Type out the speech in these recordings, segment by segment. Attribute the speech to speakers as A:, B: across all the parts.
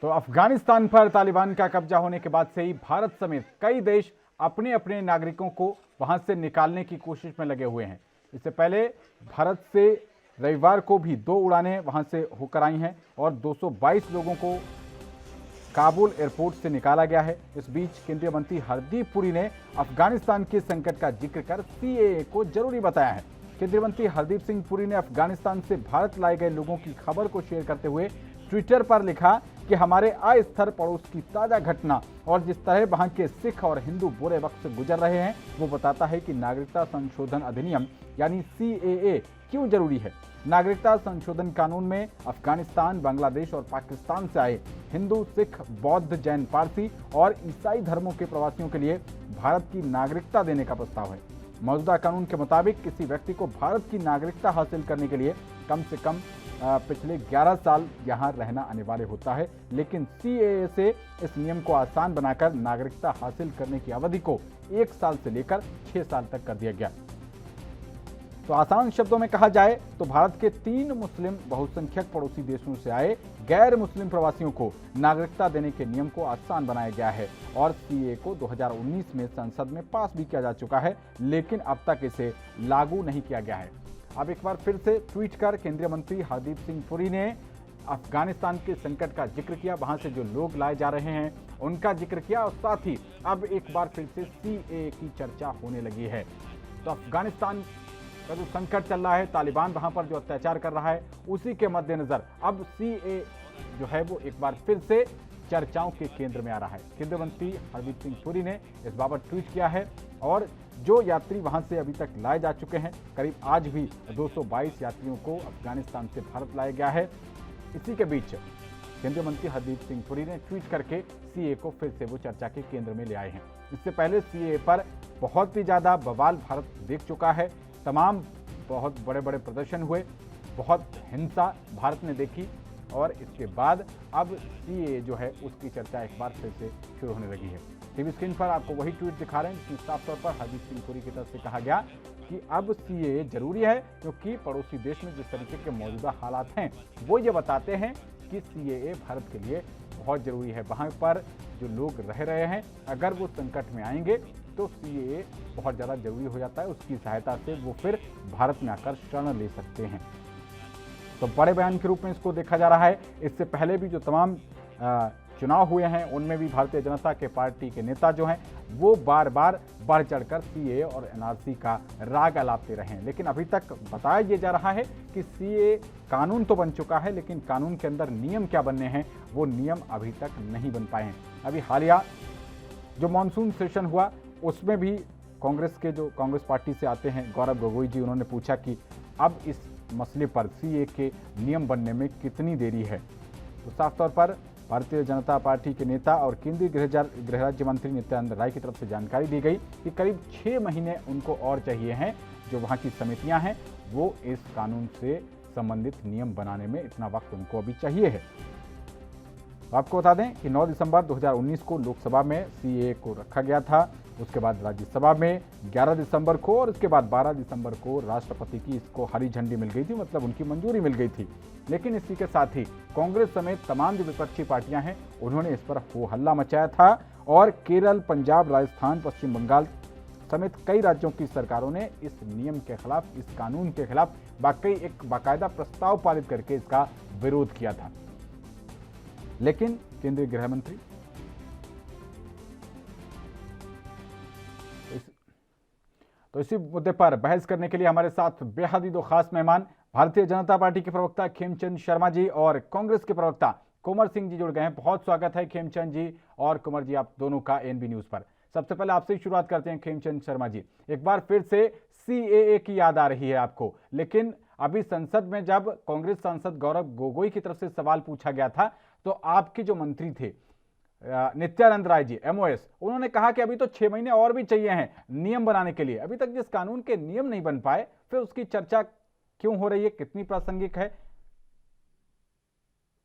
A: तो अफगानिस्तान पर तालिबान का कब्जा होने के बाद से ही भारत समेत कई देश अपने अपने नागरिकों को वहां से निकालने की कोशिश में लगे हुए हैं। इससे पहले भारत से रविवार को भी 2 उड़ानें वहां से होकर आई हैं और 222 लोगों को काबुल एयरपोर्ट से निकाला गया है। इस बीच केंद्रीय मंत्री हरदीप पुरी ने अफगानिस्तान के संकट का जिक्र कर सीएए को जरूरी बताया है। केंद्रीय मंत्री हरदीप सिंह पुरी ने अफगानिस्तान से भारत लाए गए लोगों की खबर को शेयर करते हुए ट्विटर पर लिखा कि हमारे अस्थिर पड़ोस की ताजा घटना और जिस तरह वहां के सिख और हिंदू बुरे वक्त से गुजर रहे हैं वो बताता है कि नागरिकता संशोधन अधिनियम यानी सीएए क्यों जरूरी है। नागरिकता संशोधन कानून में अफगानिस्तान, बांग्लादेश और पाकिस्तान से आए हिंदू, सिख, बौद्ध, जैन, पारसी और ईसाई धर्मों के प्रवासियों के लिए भारत की नागरिकता देने का प्रस्ताव है। मौजूदा कानून के मुताबिक किसी व्यक्ति को भारत की नागरिकता हासिल करने के लिए कम से कम पिछले 11 साल यहां रहना अनिवार्य होता है, लेकिन सीएए से इस नियम को आसान बनाकर नागरिकता हासिल करने की अवधि को 1 साल से लेकर 6 साल तक कर दिया गया। तो आसान शब्दों में कहा जाए तो भारत के 3 मुस्लिम बहुसंख्यक पड़ोसी देशों से आए गैर मुस्लिम प्रवासियों को नागरिकता देने के नियम को आसान बनाया गया है और सीएए को 2019 में संसद में पास भी किया जा चुका है, लेकिन अब तक इसे लागू नहीं किया गया है। अब एक बार फिर से ट्वीट कर केंद्रीय मंत्री हरदीप सिंह पुरी ने अफगानिस्तान के संकट का जिक्र किया, वहां से जो लोग लाए जा रहे हैं उनका जिक्र किया और साथ ही अब एक बार फिर से सीएए की चर्चा होने लगी है। तो अफगानिस्तान का जो संकट चल रहा है, तालिबान वहां पर जो अत्याचार कर रहा है, उसी के मद्देनजर अब सीएए जो है वो एक बार फिर से चर्चाओं के केंद्र में आ रहा है। केंद्रीय मंत्री हरदीप सिंह पुरी ने इस बाबत ट्वीट किया है और जो यात्री वहां से अभी तक लाए जा चुके हैं, करीब आज भी 222 यात्रियों को अफगानिस्तान से भारत लाया गया है। इसी के बीच केंद्रीय मंत्री हरदीप सिंह पुरी ने ट्वीट करके सीएए को फिर से वो चर्चा के केंद्र में ले आए हैं। इससे पहले सीएए पर बहुत ही ज्यादा बवाल भारत देख चुका है, तमाम बहुत बड़े बड़े प्रदर्शन हुए, बहुत हिंसा भारत ने देखी और इसके बाद अब सीएए जो है उसकी चर्चा एक बार फिर से शुरू होने लगी है। टीवी स्क्रीन पर आपको वही ट्वीट दिखा रहे हैं जिसमें साफ तौर पर हरदीप सिंह पुरी की तरफ से कहा गया कि अब सीएए जरूरी है क्योंकि पड़ोसी देश में जिस तरीके के मौजूदा हालात हैं वो ये बताते हैं कि सीएए भारत के लिए बहुत जरूरी है। वहां पर जो लोग रह रहे हैं अगर वो संकट में आएंगे तो सीएए बहुत ज़्यादा जरूरी हो जाता है, उसकी सहायता से वो फिर भारत में आकर शरण ले सकते हैं। तो बड़े बयान के रूप में इसको देखा जा रहा है। इससे पहले भी जो तमाम चुनाव हुए हैं उनमें भी भारतीय जनता के पार्टी के नेता जो हैं वो बार बार बढ़ चढ़कर सीएए और एनआरसी का राग अलापते रहे हैं, लेकिन अभी तक बताया ये जा रहा है कि सीएए कानून तो बन चुका है लेकिन कानून के अंदर नियम क्या बनने हैं वो नियम अभी तक नहीं बन पाए हैं। अभी हालिया जो मानसून सेशन हुआ उसमें भी कांग्रेस पार्टी से आते हैं गौरव गोगोई जी, उन्होंने पूछा कि अब इस मसले पर सीएए के नियम बनने में कितनी देरी है। तो साफ तौर पर भारतीय जनता पार्टी के नेता और केंद्रीय गृह राज्य मंत्री नित्यानंद राय की तरफ से जानकारी दी गई कि करीब 6 महीने उनको और चाहिए हैं। जो वहां की समितियां हैं वो इस कानून से संबंधित नियम बनाने में इतना वक्त उनको अभी चाहिए है। तो आपको बता दें कि 9 दिसंबर 2019 को लोकसभा में सीएए को रखा गया था, उसके बाद राज्यसभा में 11 दिसंबर को और उसके बाद 12 दिसंबर को राष्ट्रपति की इसको हरी झंडी मिल गई थी, मतलब उनकी मंजूरी मिल गई थी। लेकिन इसी के साथ ही कांग्रेस समेत तमाम जो विपक्षी पार्टियां हैं उन्होंने इस पर हो हल्ला मचाया था और केरल, पंजाब, राजस्थान, पश्चिम बंगाल समेत कई राज्यों की सरकारों ने इस नियम के खिलाफ, इस कानून के खिलाफ एक बाकायदा प्रस्ताव पारित करके इसका विरोध किया था। लेकिन केंद्रीय गृह मंत्री तो इसी मुद्दे पर बहस करने के लिए हमारे साथ बेहद ही 2 खास मेहमान भारतीय जनता पार्टी के प्रवक्ता खेमचंद शर्मा जी और कांग्रेस के प्रवक्ता कुंवर सिंह जी जुड़ गए हैं। बहुत स्वागत है खेमचंद जी और कुंवर जी आप दोनों का एएनबी न्यूज पर। सबसे पहले आपसे ही शुरुआत करते हैं खेमचंद शर्मा जी, एक बार फिर से सीएए की याद आ रही है आपको, लेकिन अभी संसद में जब कांग्रेस सांसद गौरव गोगोई की तरफ से सवाल पूछा गया था तो आपके जो मंत्री थे नित्यानंद राय जी एमओएस, उन्होंने कहा कि अभी तो 6 महीने और भी चाहिए हैं नियम बनाने के लिए। अभी तक जिस कानून के नियम नहीं बन पाए फिर उसकी चर्चा क्यों हो रही है, कितनी प्रासंगिक है?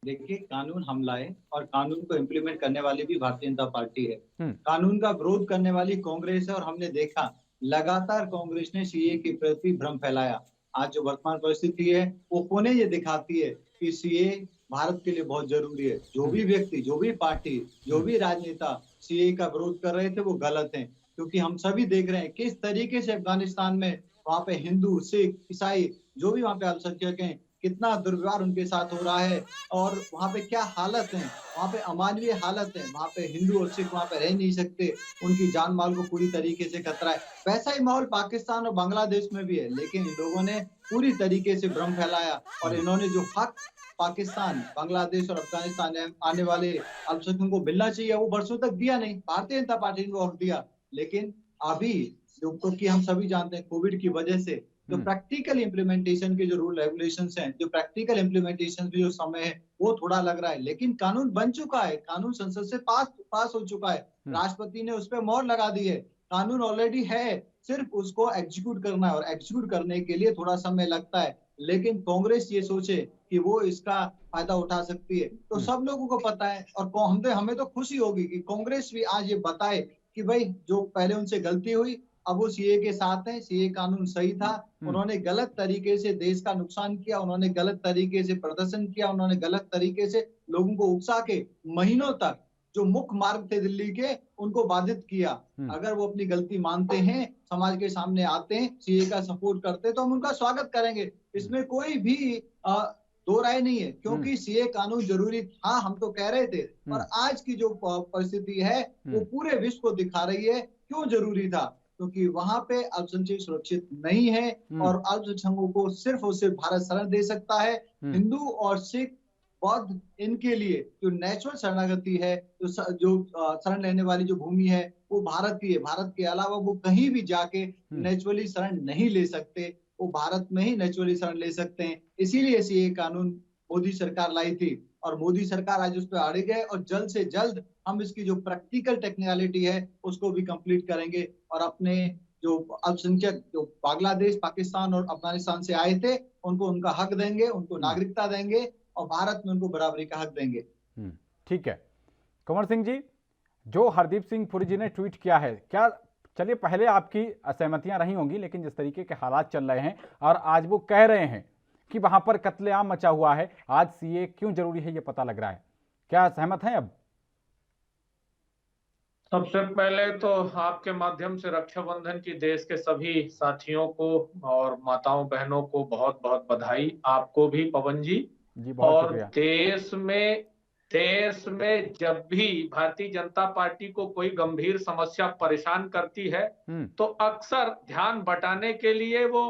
B: देखिए, कानून हम लाए और कानून को इम्प्लीमेंट करने वाली भी भारतीय जनता पार्टी है। कानून का विरोध करने वाली कांग्रेस है और हमने देखा लगातार कांग्रेस ने सीए के प्रति भ्रम फैलाया। आज जो वर्तमान परिस्थिति है वो पुनः ये दिखाती है कि सीए भारत के लिए बहुत जरूरी है। जो भी व्यक्ति, जो भी पार्टी, जो भी राजनेता सीए का विरोध कर रहे थे वो गलत हैं, क्योंकि हम सभी देख रहे हैं किस तरीके से अफगानिस्तान में वहाँ पे हिंदू, सिख, ईसाई जो भी वहाँ पे अल्पसंख्यक हैं, कितना दुर्व्यवहार उनके साथ हो रहा है और वहाँ पे क्या हालत है, वहाँ पे अमानवीय हालत है, वहाँ पे हिंदू और सिख वहाँ पे रह नहीं सकते, उनकी जान माल को पूरी तरीके से खतरा है। वैसा ही माहौल पाकिस्तान और बांग्लादेश में भी है, लेकिन इन लोगों ने पूरी तरीके से भ्रम फैलाया और इन्होंने जो हक पाकिस्तान, बांग्लादेश और अफगानिस्तान में आने वाले अल्पसंख्यकों को मिलना चाहिए वो वर्षों तक दिया नहीं। भारतीय जनता पार्टी ने वो हक दिया, लेकिन अभी जो क्योंकि हम सभी जानते हैं कोविड की वजह से जो प्रैक्टिकल इम्प्लीमेंटेशन के जो रूल रेगुलेशंस हैं, जो प्रैक्टिकल इम्प्लीमेंटेशन की जो समय है वो थोड़ा लग रहा है, लेकिन कानून बन चुका है, कानून संसद से पास हो चुका है, राष्ट्रपति ने उस पर मोहर लगा दी है, कानून ऑलरेडी है, सिर्फ उसको एग्जीक्यूट करना है और एग्जीक्यूट करने के लिए थोड़ा समय लगता है। लेकिन कांग्रेस ये सोचे कि वो इसका फायदा उठा सकती है, तो सब लोगों को पता है और हमें तो खुशी होगी कि कांग्रेस भी आज ये बताए कि भाई जो पहले उनसे गलती हुई अब वो सीए के साथ है, सीए कानून सही था, उन्होंने गलत तरीके से देश का नुकसान किया, उन्होंने गलत तरीके से प्रदर्शन किया, उन्होंने गलत तरीके से लोगों को उकसा के महीनों तक जो मुख्य मार्ग थे दिल्ली के उनको बाधित किया। अगर वो अपनी गलती मानते हैं, समाज के सामने आते हैं, सीए का सपोर्ट करते हैं तो हम उनका स्वागत करेंगे, इसमें कोई भी दो राय नहीं है, क्योंकि सीए कानून जरूरी था, हम तो कह रहे थे, और आज की जो परिस्थिति है वो पूरे विश्व को दिखा रही है क्यों जरूरी था, क्योंकि वहां पे अल्पसंख्यक सुरक्षित नहीं है और अल्पसंख्यकों को सिर्फ और सिर्फ भारत शरण दे सकता है। हिंदू और सिख, बौद्ध, इनके लिए जो नेचुरल शरणागति है, जो शरण लेने वाली जो भूमि है वो भारत की है, भारत के अलावा वो कहीं भी जाके नेचुरली शरण नहीं ले सकते, वो भारत में ही नेचुरली शरण ले सकते हैं। इसीलिए ये कानून मोदी सरकार लाई थी और मोदी सरकार आज उस पर अड़े गए और जल्द से जल्द हम इसकी जो प्रैक्टिकल टेक्निकलिटी है उसको भी कंप्लीट करेंगे और अपने जो अल्पसंख्यक जो बांग्लादेश, पाकिस्तान और अफगानिस्तान से आए थे उनको उनका हक देंगे, उनको नागरिकता देंगे और भारत में उनको बराबरी का हक देंगे।
A: ठीक है कंवर सिंह जी, जो हरदीप सिंह पुरी जी ने ट्वीट किया है, क्या चलिए पहले आपकी असहमतियां रही होंगी, लेकिन जिस तरीके के हालात चल रहे हैं और आज वो कह रहे हैं कि वहां पर कत्लेआम मचा हुआ है, आज सीए क्यों जरूरी है ये पता लग रहा है, क्या सहमत हैं? अब
C: सबसे पहले तो आपके माध्यम से रक्षाबंधन की देश के सभी साथियों को और माताओं बहनों को बहुत बहुत बधाई, आपको भी पवन जी
A: बहुत
C: और
A: शुक्रिया।
C: देश में जब भी भारतीय जनता पार्टी को कोई गंभीर समस्या परेशान करती है तो अक्सर ध्यान बटाने के लिए वो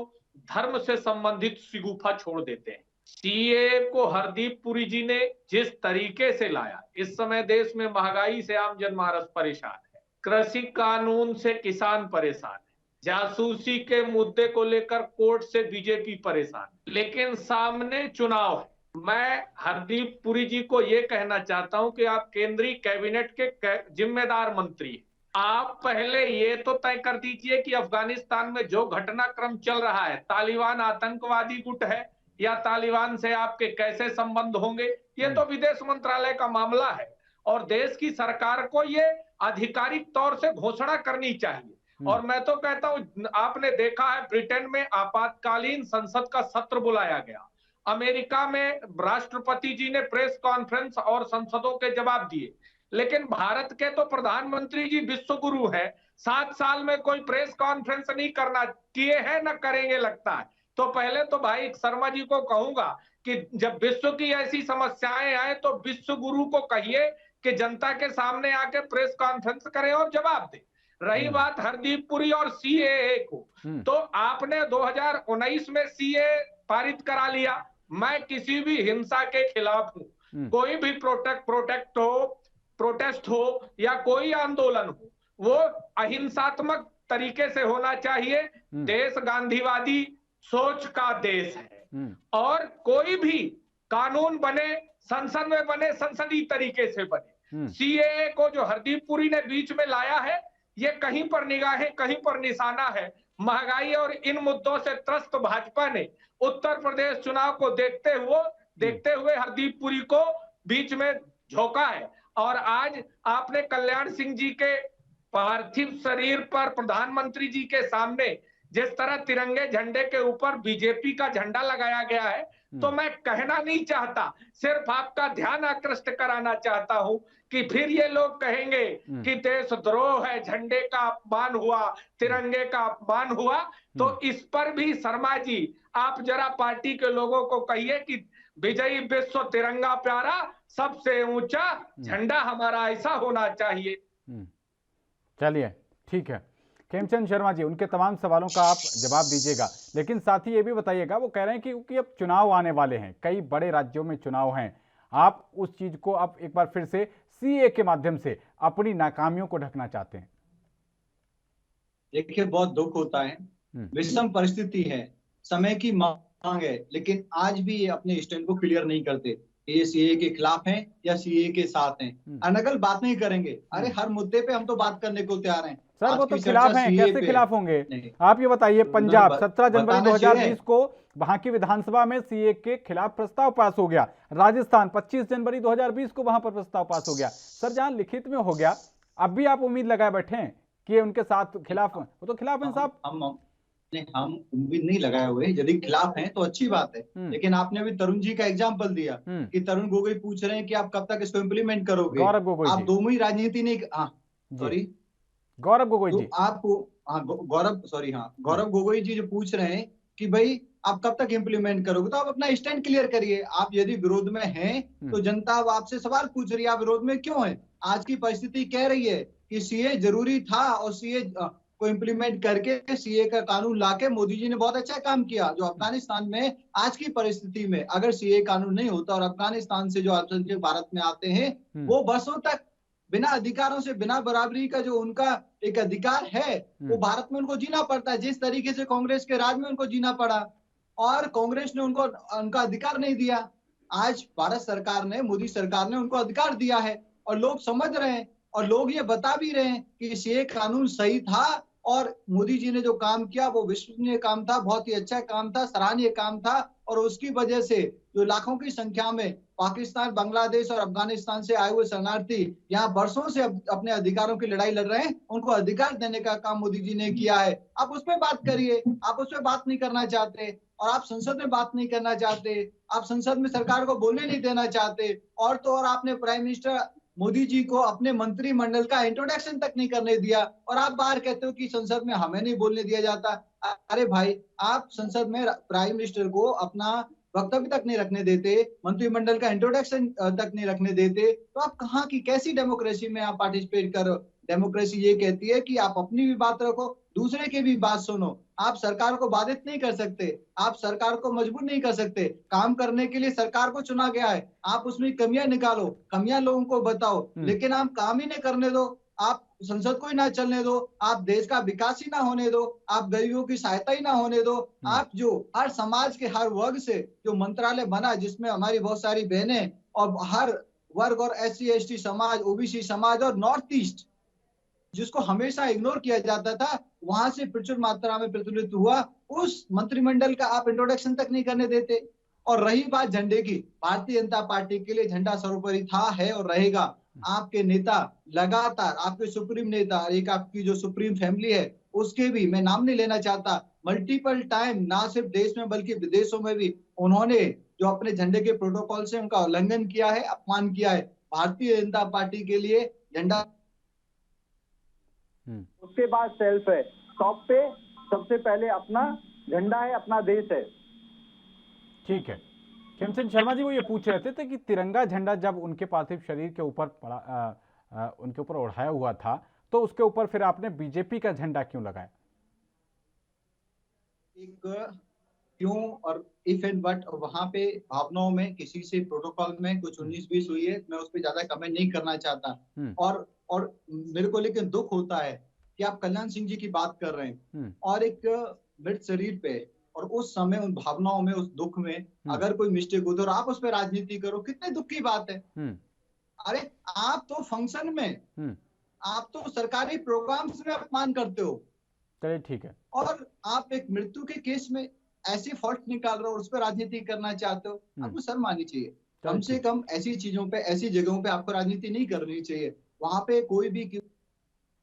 C: धर्म से संबंधित शिगुफा छोड़ देते हैं। सीए को हरदीप पुरी जी ने जिस तरीके से लाया, इस समय देश में महंगाई से आम जनमानस परेशान है, कृषि कानून से किसान परेशान है, जासूसी के मुद्दे को लेकर कोर्ट से बीजेपी परेशान, लेकिन सामने चुनाव है। मैं हरदीप पुरी जी को यह कहना चाहता हूं कि आप केंद्रीय कैबिनेट के जिम्मेदार मंत्री हैं, आप पहले ये तो तय कर दीजिए कि अफगानिस्तान में जो घटनाक्रम चल रहा है, तालिबान आतंकवादी गुट है या तालिबान से आपके कैसे संबंध होंगे, ये तो विदेश मंत्रालय का मामला है और देश की सरकार को ये आधिकारिक तौर से घोषणा करनी चाहिए। और मैं तो कहता हूं, आपने देखा है ब्रिटेन में आपातकालीन संसद का सत्र बुलाया गया, अमेरिका में राष्ट्रपति जी ने प्रेस कॉन्फ्रेंस और संसदों के जवाब दिए, लेकिन भारत के तो प्रधानमंत्री जी विश्व गुरु है, 7 साल में कोई प्रेस कॉन्फ्रेंस नहीं करना किए हैं, न करेंगे लगता है। तो पहले तो भाई शर्मा जी को कहूंगा कि जब विश्व की ऐसी समस्याएं आए तो विश्व गुरु को कहिए कि जनता के सामने आके प्रेस कॉन्फ्रेंस करें और जवाब दे। रही बात हरदीप पुरी और सीएए को, तो आपने 2019 में सीए पारित करा लिया, मैं किसी भी हिंसा के खिलाफ हूं, कोई भी प्रोटेस्ट हो या कोई आंदोलन हो वो अहिंसात्मक तरीके से होना चाहिए। देश गांधीवादी सोच का देश है और कोई भी कानून बने, संसद में बने, संसदीय तरीके से बने। सीएए को जो हरदीप पुरी ने बीच में लाया है, ये कहीं पर निगाहें कहीं पर निशाना है। महंगाई और इन मुद्दों से त्रस्त भाजपा ने उत्तर प्रदेश चुनाव को देखते हुए हरदीप पुरी को बीच में झोंका है और आज आपने कल्याण सिंह जी के पार्थिव शरीर पर प्रधानमंत्री जी के सामने जिस तरह तिरंगे झंडे के ऊपर बीजेपी का झंडा लगाया गया है, तो मैं कहना नहीं चाहता, सिर्फ आपका ध्यान आकृष्ट कराना चाहता हूं कि फिर ये लोग कहेंगे कि देशद्रोह है, झंडे का अपमान हुआ, तिरंगे का अपमान हुआ। तो इस पर भी शर्मा जी आप जरा पार्टी के लोगों को कहिए कि विजयी विश्व तिरंगा प्यारा, सबसे ऊंचा झंडा हमारा ऐसा होना चाहिए।
A: चलिए ठीक है खेमचंद शर्मा जी, उनके तमाम सवालों का आप जवाब दीजिएगा, लेकिन साथ ही ये भी बताइएगा, वो कह रहे हैं कि क्योंकि अब चुनाव आने वाले हैं, कई बड़े राज्यों में चुनाव हैं, आप उस चीज को अब एक बार फिर से सीए के माध्यम से अपनी नाकामियों को ढकना चाहते हैं।
B: देखिए बहुत दुख होता है, विषम परिस्थिति है, समय की मांग है, लेकिन आज भी ये अपने स्टैंड को क्लियर नहीं करते। ये सीए के खिलाफ हैं या सीए के साथ हैं, अनगल बात नहीं करेंगे। अरे हर मुद्दे पे हम तो बात करने को तैयार हैं।
A: सर वो तो खिलाफ हैं, कैसे खिलाफ होंगे? आप ये बताइए, पंजाब 17 जनवरी 2020 को वहां की विधानसभा में सीए के खिलाफ प्रस्ताव पास हो गया, राजस्थान 25 जनवरी 2020 को वहां पर प्रस्ताव पास हो गया। सर जहां लिखित में हो गया, अब भी आप उम्मीद लगाए बैठे हैं कि उनके साथ खिलाफ, वो तो खिलाफ हैं साहब।
B: हम उम्मीद नहीं लगाए हुए, यदि खिलाफ हैं तो अच्छी बात है, लेकिन आपने अभी तरुण जी का एग्जांपल दिया कि तरुण गोगोई पूछ रहे हैं कि आप कब तक इसको इम्प्लीमेंट करोगे।
A: गौरव गोगोई
B: आप दोनों ही राजनीति नहीं, सॉरी
A: गौरव गोगोई जी,
B: आपको गौरव गोगोई जी जो पूछ रहे हैं कि भाई आप कब तक इम्प्लीमेंट करोगे, तो आप अपना स्टैंड क्लियर करिए। आप यदि विरोध में हैं तो जनता अब आपसे सवाल पूछ रही है, आप विरोध में क्यों हैं? आज की परिस्थिति कह रही है कि सीए जरूरी था, और सीए को इम्प्लीमेंट करके सीए का कानून लाके मोदी जी ने बहुत अच्छा काम किया। जो अफगानिस्तान में आज की परिस्थिति में अगर सीए कानून नहीं होता और अफगानिस्तान से जो अल्पसंख्यक भारत में आते हैं वो बरसों तक बिना अधिकारों से, बिना बराबरी का जो उनका एक अधिकार है वो भारत में उनको जीना पड़ता है, जिस तरीके से कांग्रेस के राज में उनको जीना पड़ा, और कांग्रेस ने उनको उनका अधिकार नहीं दिया। आज भारत सरकार ने, मोदी सरकार ने उनको अधिकार दिया है, और लोग समझ रहे हैं, और लोग ये बता भी रहे हैं कि सीए कानून सही था, और मोदी जी ने जो काम किया वो विश्वसनीय काम था, बहुत ही अच्छा काम था, सराहनीय काम था, और उसकी वजह से जो लाखों की संख्या में पाकिस्तान, बांग्लादेश और अफगानिस्तान से आए हुए शरणार्थी यहाँ बरसों से अपने अधिकारों की लड़ाई लड़ रहे हैं, उनको अधिकार देने का काम मोदी जी ने किया है। आप उस पर बात करिए, आप उस पर बात नहीं करना चाहते, और आप संसद में बात नहीं करना चाहते, आप संसद में सरकार को बोलने नहीं देना चाहते, और तो और आपने प्राइम मिनिस्टर मोदी जी को अपने मंत्रिमंडल का इंट्रोडक्शन तक नहीं करने दिया, और आप बाहर कहते हो कि संसद में हमें नहीं बोलने दिया जाता। अरे भाई, आप संसद में प्राइम मिनिस्टर को अपना वक्तव्य तक नहीं रखने देते, मंत्रिमंडल का इंट्रोडक्शन तक नहीं रखने देते, तो आप कहाँ की कैसी डेमोक्रेसी में आप पार्टिसिपेट करो? डेमोक्रेसी ये कहती है कि आप अपनी भी बात रखो, दूसरे की भी बात सुनो। आप सरकार को बाधित नहीं कर सकते, आप सरकार को मजबूर नहीं कर सकते। काम करने के लिए सरकार को चुना गया है, आप उसमें कमियां निकालो, कमियां लोगों को बताओ, लेकिन आप काम ही नहीं करने दो, आप संसद को ही ना चलने दो, आप देश का विकास ही ना होने दो, आप गरीबों की सहायता ही ना होने दो। आप जो हर समाज के हर वर्ग से जो मंत्रालय बना, जिसमें हमारी बहुत सारी बहनें और हर वर्ग और SC ST समाज, OBC समाज और नॉर्थ ईस्ट, जिसको हमेशा इग्नोर किया जाता था, वहां से प्रचुर मात्रा में प्रतिनिधित्व हुआ, उस मंत्रिमंडल का आप इंट्रोडक्शन तक नहीं करने देते। और रही बात झंडे की, भारतीय जनता पार्टी के लिए झंडा सर्वोपरि था, है और रहेगा। आपके नेता लगातार, आपके सुप्रीम नेता, एक आपकी जो सुप्रीम फैमिली है उसके भी मैं नाम नहीं लेना चाहता, मल्टीपल टाइम ना सिर्फ देश में बल्कि विदेशों में भी उन्होंने जो अपने झंडे के प्रोटोकॉल से उनका उल्लंघन किया है, अपमान किया है। भारतीय जनता पार्टी के लिए झंडा
D: उसके बाद सेल्फ है, टॉप पे सबसे पहले अपना झंडा है, अपना देश है।
A: ठीक है, खेमचंद शर्मा जी वो ये पूछ रहे थे कि तिरंगा झंडा जब उनके पार्थिव शरीर के ऊपर उनके ऊपर ओढ़ाया हुआ था, तो उसके ऊपर फिर आपने बीजेपी का झंडा क्यों लगाया?
B: एक क्यों और इफ एंड बट, वहां पे भावनाओं में किसी से प्रोटोकॉल में कुछ 19-20 हुई है, मैं उस पर ज्यादा कमेंट नहीं करना चाहता। और मेरे को लेकिन दुख होता है कि आप कल्याण सिंह जी की बात कर रहे हैं और एक मृत शरीर पे, और उस समय उन भावनाओं में, उस दुख में अगर कोई मिस्टेक हो तो आप उस पर राजनीति करो, कितने दुख की बात है। अरे आप तो फंक्शन में, आप तो सरकारी प्रोग्राम्स में अपमान करते हो।
A: चलिए ठीक है।
B: और आप एक मृत्यु के केस में ऐसे फॉल्ट निकाल रहे हो, उस पर राजनीति करना चाहते हो, आपको शर्म आनी चाहिए। कम से कम ऐसी चीजों पे, ऐसी जगहों पे आपको राजनीति नहीं करनी चाहिए, वहां पे कोई भी।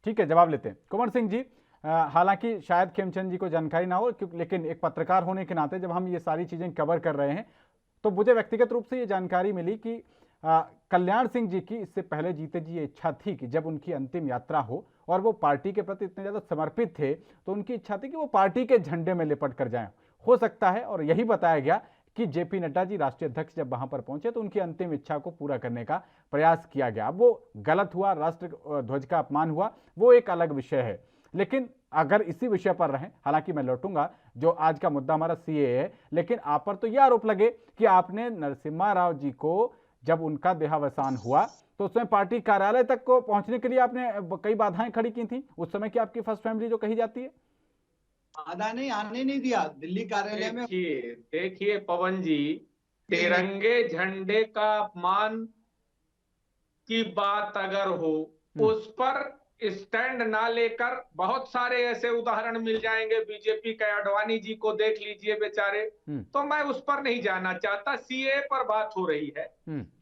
A: ठीक है, जवाब लेते हैं कुंवर सिंह जी। हालांकि शायद खेमचंद जी को जानकारी ना हो, लेकिन एक पत्रकार होने के नाते जब हम ये सारी चीजें कवर कर रहे हैं, तो मुझे व्यक्तिगत रूप से ये जानकारी मिली कि कल्याण सिंह जी की इससे पहले जीते जी ये इच्छा थी कि जब उनकी अंतिम यात्रा हो और वो पार्टी के प्रति इतने ज़्यादा समर्पित थे, तो उनकी इच्छा थी कि वो पार्टी के झंडे में लिपट कर जाएं। हो सकता है, और यही बताया गया कि जेपी नड्डा जी राष्ट्रीय अध्यक्ष जब वहां पर पहुंचे तो उनकी अंतिम इच्छा को पूरा करने का प्रयास किया गया। अब वो गलत हुआ, राष्ट्र ध्वज का अपमान हुआ, वो एक अलग विषय है। लेकिन अगर इसी विषय पर रहें, हालांकि मैं लौटूंगा, जो आज का मुद्दा हमारा सीएए है, लेकिन आप पर तो यह आरोप लगे कि आपने नरसिम्हा राव जी को जब उनका देहावसान हुआ तो उसमें पार्टी कार्यालय तक को पहुंचने के लिए आपने कई बाधाएं खड़ी की थी। उस समय की आपकी फर्स्ट फैमिली जो कही जाती है,
B: बाधा नहीं आने नहीं दिया दिल्ली कार्यालय में।
C: देखिए पवन जी, तिरंगे झंडे का अपमान की बात अगर हो, उस पर स्टैंड ना लेकर बहुत सारे ऐसे उदाहरण मिल जाएंगे। बीजेपी के अडवाणी जी को देख लीजिए बेचारे, तो मैं उस पर नहीं जाना चाहता। सीए पर बात हो रही है,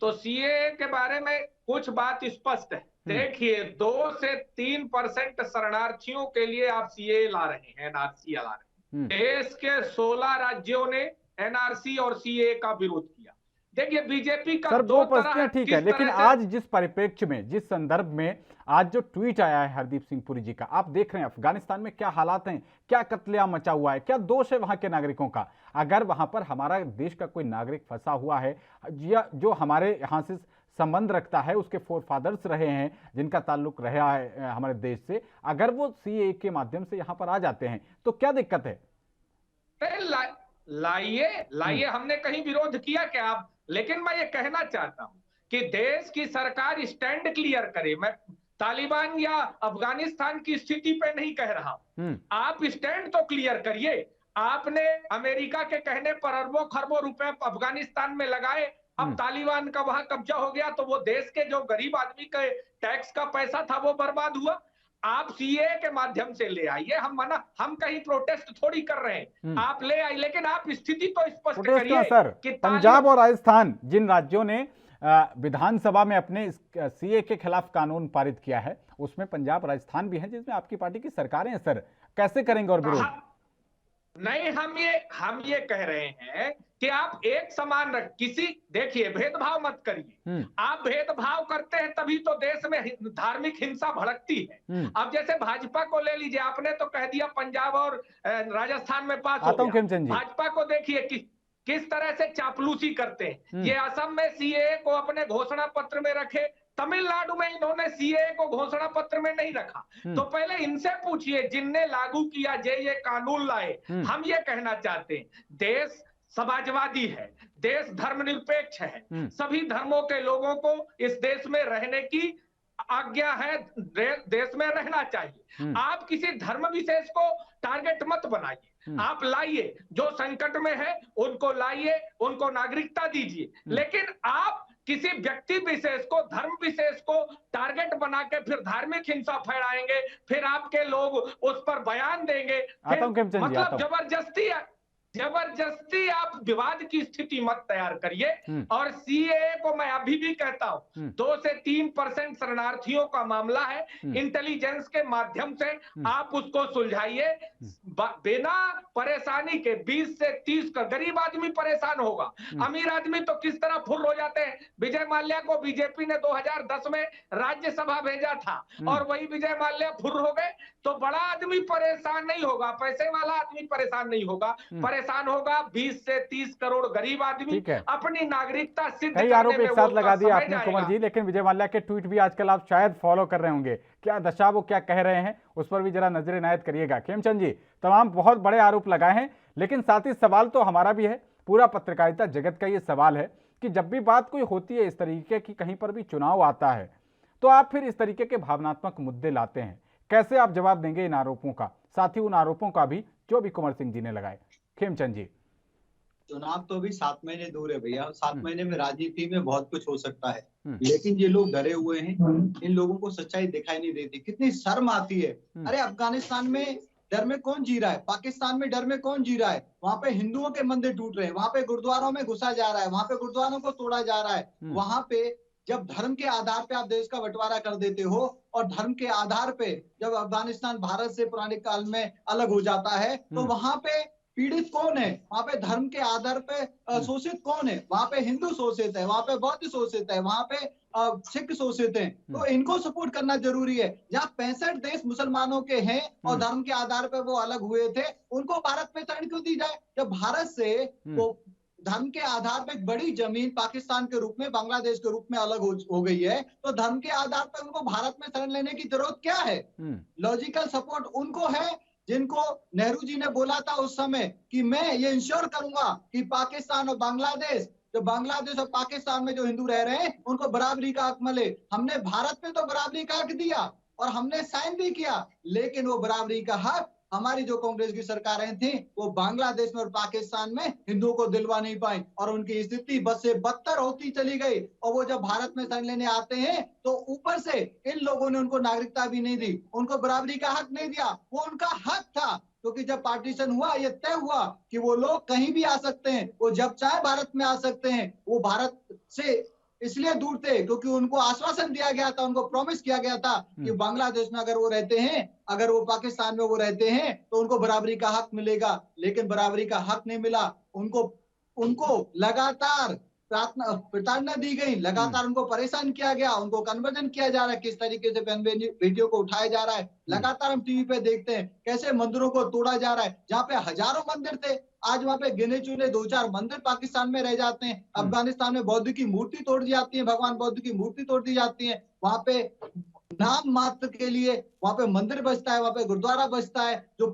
C: तो सीए के बारे में कुछ बात स्पष्ट है। देखिए 2 से 3% शरणार्थियों के लिए आप सीए ला रहे हैं, एनआरसी ला रहे हैं। देश के 16 राज्यों ने एनआरसी और सीए का विरोध किया। देखिए बीजेपी का
A: सर,
C: दो
A: वो
C: तरह,
A: ठीक है, लेकिन आज जिस परिप्रेक्ष्य में, जिस संदर्भ में आज जो ट्वीट आया है हरदीप सिंह पुरी जी का, आप देख रहे हैं अफगानिस्तान में क्या हालात हैं, क्या कत्लेआम मचा हुआ है, क्या दोष है वहां के नागरिकों का। अगर वहां पर हमारा देश का कोई नागरिक फंसा हुआ है या जो हमारे यहाँ से संबंध रखता है, उसके फोर फादर्स रहे हैं, जिनका ताल्लुक रहा है हमारे देश से, अगर वो सीए के माध्यम से यहाँ पर आ जाते हैं तो क्या दिक्कत है?
C: लाइए, हमने कहीं विरोध किया क्या आप? लेकिन मैं ये कहना चाहता हूं कि देश की सरकार स्टैंड क्लियर करे। मैं तालिबान या अफगानिस्तान की स्थिति पे नहीं कह रहा हूं, आप स्टैंड तो क्लियर करिए। आपने अमेरिका के कहने पर अरबों खरबों रुपए अफगानिस्तान में लगाए, अब तालिबान का वहां कब्जा हो गया तो वो देश के जो गरीब आदमी के टैक्स का पैसा था वो बर्बाद हुआ। आप सीए के माध्यम से ले आइए, हम कहीं प्रोटेस्ट थोड़ी कर रहे हैं, आप ले आइए, लेकिन आप स्थिति तो स्पष्ट करिए
A: सर
C: कि
A: पंजाब और राजस्थान, जिन राज्यों ने विधानसभा में अपने सीए के खिलाफ कानून पारित किया है, उसमें पंजाब राजस्थान भी है जिसमें आपकी पार्टी की सरकारें हैं। सर कैसे करेंगे और विरोध?
C: नहीं, हम ये कह रहे हैं कि आप एक समान देखिए भेदभाव मत करिए। आप भेदभाव करते हैं तभी तो देश में धार्मिक हिंसा भड़कती है। अब जैसे भाजपा को ले लीजिए, आपने तो कह दिया पंजाब और राजस्थान में पास हो गया। भाजपा को देखिए किस तरह से चापलूसी करते हैं। ये असम में सीए को अपने घोषणा पत्र में रखे, तमिलनाडु में इन्होंने सीए को घोषणा पत्र में नहीं रखा। तो पहले इनसे पूछिए जिनने लागू किया, ये कानून लाए। हम ये कहना चाहते हैं, देश समाजवादी है, देश धर्मनिरपेक्ष है, सभी धर्मों के लोगों को इस देश में रहने की आज्ञा है, देश में रहना चाहिए। आप किसी धर्म विशेष को टारगेट मत बनाइए। आप लाइए, जो संकट में है उनको लाइए, उनको नागरिकता दीजिए, लेकिन आप किसी व्यक्ति विशेष को, धर्म विशेष को टारगेट बना के फिर धार्मिक हिंसा फैलाएंगे, फिर आपके लोग उस पर बयान देंगे, मतलब जबरदस्ती आप विवाद की स्थिति मत तैयार करिए। और सीए को मैं अभी भी कहता हूं, 2 से 3% शरणार्थियों का मामला है, इंटेलिजेंस के माध्यम से आप उसको सुलझाइए बिना परेशानी के। 20 से 30 का गरीब आदमी परेशान होगा, अमीर आदमी तो किस तरह फुल हो जाते हैं। विजय माल्या को बीजेपी ने 2010 में राज्यसभा भेजा था और वही विजय माल्या फुर हो गए। तो बड़ा आदमी परेशान नहीं होगा, पैसे वाला आदमी परेशान नहीं होगा, परेशान होगा 20 से 30 करोड़ गरीब आदमी अपनी नागरिकता सिद्ध करने में।
A: आरोप एक साथ लगा दिया आपने कुंवर जी, लेकिन विजय माल्या के ट्वीट भी आजकल आप शायद फॉलो कर रहे होंगे। क्या दशा, वो क्या कह रहे हैं उस पर भी जरा नजर इनायत करिएगा। खेमचंद जी, तमाम बहुत बड़े आरोप लगाए हैं, लेकिन साथ ही सवाल तो हमारा भी है, पूरा पत्रकारिता जगत का ये सवाल है कि जब भी बात कोई होती है इस तरीके की, कहीं पर भी चुनाव आता है, तो आप फिर इस तरीके के भावनात्मक मुद्दे लाते हैं। कैसे आप जवाब देंगे इन आरोपों का, साथ ही उन आरोपों का भी जो भी कुंवर सिंह जी ने लगाए? खेमचंद जी,
B: चुनाव तो अभी 7 महीने दूर है भैया, 7 महीने में राजनीति में बहुत कुछ हो सकता है, लेकिन ये लोग डरे हुए हैं, इन लोगों को सच्चाई दिखाई नहीं देती। कितनी शर्म आती है। अरे अफगानिस्तान में डर में कौन जी रहा है, पाकिस्तान में डर में कौन जी रहा है? वहां पे हिंदुओं के मंदिर टूट रहे हैं, वहां पे गुरुद्वारों में घुसा जा रहा है, वहां पे गुरुद्वारों को तोड़ा जा रहा है। वहां पे जब धर्म के आधार पे आप देश का बंटवारा कर देते हो और धर्म के आधार पे जब अफगानिस्तान भारत से पुराने काल में अलग हो जाता है, तो वहां पे पीड़ित कौन है, वहां पे धर्म के आधार पे शोषित कौन है, वहां पे हिंदू शोषित है, वहां पे बौद्ध शोषित है, वहां पे सिख शोषित हैं, तो इनको सपोर्ट करना जरूरी है। जहाँ 65 देश मुसलमानों के हैं और धर्म के आधार पर वो अलग हुए थे, उनको भारत में शरण क्यों दी जाए? जब भारत से वो धर्म के आधार पर एक बड़ी जमीन पाकिस्तान के रूप में, बांग्लादेश के रूप में अलग हो गई है, तो धर्म के आधार पर उनको भारत में शरण लेने की जरूरत क्या है? लॉजिकल सपोर्ट उनको है जिनको नेहरू जी ने बोला था उस समय कि मैं ये इंश्योर करूंगा कि पाकिस्तान और बांग्लादेश, जो बांग्लादेश और पाकिस्तान में जो हिंदू रह रहे हैं उनको बराबरी का हक मिले। हमने भारत में तो बराबरी का हक दिया और हमने साइन भी किया, लेकिन वो बराबरी का हक हमारी जो कांग्रेस की सरकारें थी वो बांग्लादेश में और पाकिस्तान में हिंदुओं को दिलवा नहीं पाई और उनकी स्थिति बद से बदतर होती चली गई। और वो जब भारत में शरण लेने आते हैं तो ऊपर से इन लोगों ने उनको नागरिकता भी नहीं दी, उनको बराबरी का हक नहीं दिया। वो उनका हक था, क्योंकि जब पार्टीशन हुआ ये तय हुआ कि वो लोग कहीं भी आ सकते हैं, वो जब चाहे भारत में आ सकते हैं। वो भारत से इसलिए दूर थे क्योंकि उनको आश्वासन दिया गया था, उनको प्रॉमिस किया गया था कि बांग्लादेश में अगर वो रहते हैं, अगर वो पाकिस्तान में वो रहते हैं तो उनको बराबरी का हक मिलेगा। लेकिन बराबरी का हक नहीं मिला, उनको लगातार प्रताड़ना दी गई, लगातार उनको परेशान किया गया, उनको कन्वर्जन किया जा रहा है। किस तरीके से बहन बेटियों को उठाया जा रहा है, लगातार हम टीवी पे देखते हैं कैसे मंदिरों को तोड़ा जा रहा है। जहाँ पे हजारों मंदिर थे, आज वहां पे गिने चुने 2-4 मंदिर पाकिस्तान में रह जाते हैं। अफगानिस्तान में बौद्ध की मूर्ति तोड़ दी जाती है, भगवान बौद्ध की मूर्ति तोड़ दी जाती है। वहां पे नाम मात्र के लिए वहां पे मंदिर बचता है, वहां पे गुरुद्वारा बचता है। जो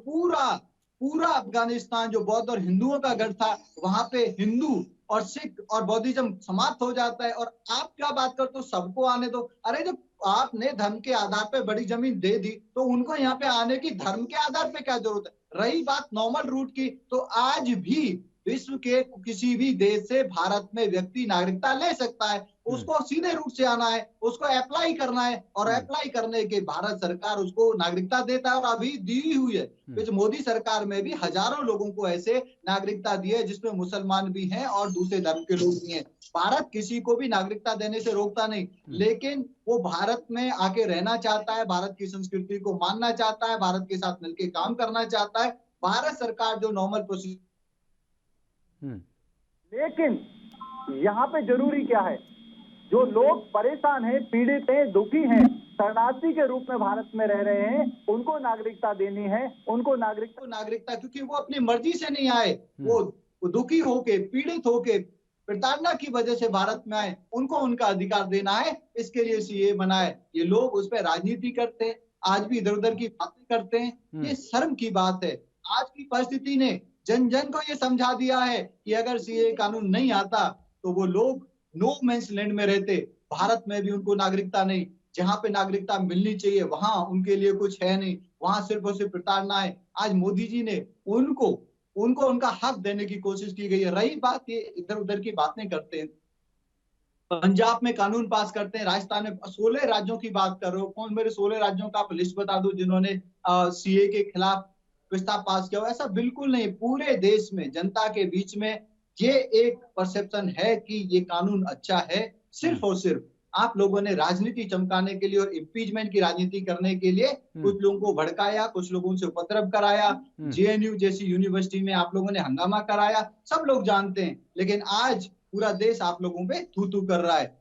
B: पूरा अफगानिस्तान जो बौद्ध और हिंदुओं का गढ़ था, वहां पे हिंदू और सिख और बौद्धिज्म समाप्त हो जाता है। और आप क्या बात करते हो, सबको आने दो। अरे जब आपने धर्म के आधार पे बड़ी जमीन दे दी तो उनको यहाँ पे आने की धर्म के आधार पे क्या जरूरत है? रही बात नॉर्मल रूट की, तो आज भी विश्व के किसी भी देश से भारत में व्यक्ति नागरिकता ले सकता है। उसको सीधे रूट से आना है, उसको अप्लाई करना है और अप्लाई करने के भारत सरकार उसको नागरिकता देता है और अभी दी हुई है। तो मोदी सरकार में भी हजारों लोगों को ऐसे नागरिकता दी है जिसमें मुसलमान भी हैं और दूसरे धर्म के लोग भी हैं। भारत किसी को भी नागरिकता देने से रोकता नहीं, लेकिन वो भारत में आके रहना चाहता है, भारत की संस्कृति को मानना चाहता है, भारत के साथ मिलकर काम करना चाहता है। भारत सरकार जो नॉर्मल प्रोसीजर,
D: लेकिन यहाँ पे जरूरी क्या है, जो लोग परेशान हैं, पीड़ित हैं, दुखी हैं, शरणार्थी के रूप में भारत में रह रहे हैं, उनको नागरिकता देनी है। उनको नागरिकता
B: क्योंकि वो अपनी मर्जी से नहीं आए, वो दुखी होके, पीड़ित होके, प्रताड़ना की वजह से भारत में आए, उनको उनका अधिकार देना है। इसके लिए सीए बना है। ये लोग उस पर राजनीति करते हैं, आज भी इधर उधर की बातें करते हैं। ये शर्म की बात है। आज की परिस्थिति ने जन जन को ये समझा दिया है कि अगर सीए कानून नहीं आता तो वो लोग नो मैंस लैंड में रहते। भारत में भी उनको नागरिकता नहीं, जहां पे नागरिकता मिलनी चाहिए वहां उनके लिए कुछ है नहीं, वहां सिर्फ और सिर्फ प्रताड़ना है। आज मोदी जी ने उनको उनका हक देने की कोशिश की गई है। रही बात ये इधर उधर की बातें करते हैं, पंजाब में कानून पास करते हैं, राजस्थान में 16 राज्यों की बात कर रहे हो। कौन मेरे 16 राज्यों का आप लिस्ट बता दो जिन्होंने सीए के खिलाफ प्रस्ताव पास किया हो। ऐसा बिल्कुल नहीं। पूरे देश में जनता के बीच में ये एक परसेप्शन है कि ये कानून अच्छा है। सिर्फ और सिर्फ आप लोगों ने राजनीति चमकाने के लिए और इम्पीचमेंट की राजनीति करने के लिए कुछ लोगों को भड़काया, कुछ लोगों से उपद्रव कराया। जेएनयू जैसी यूनिवर्सिटी में आप लोगों ने हंगामा कराया, सब लोग जानते हैं। लेकिन आज पूरा देश आप लोगों पे थू थू कर रहा है।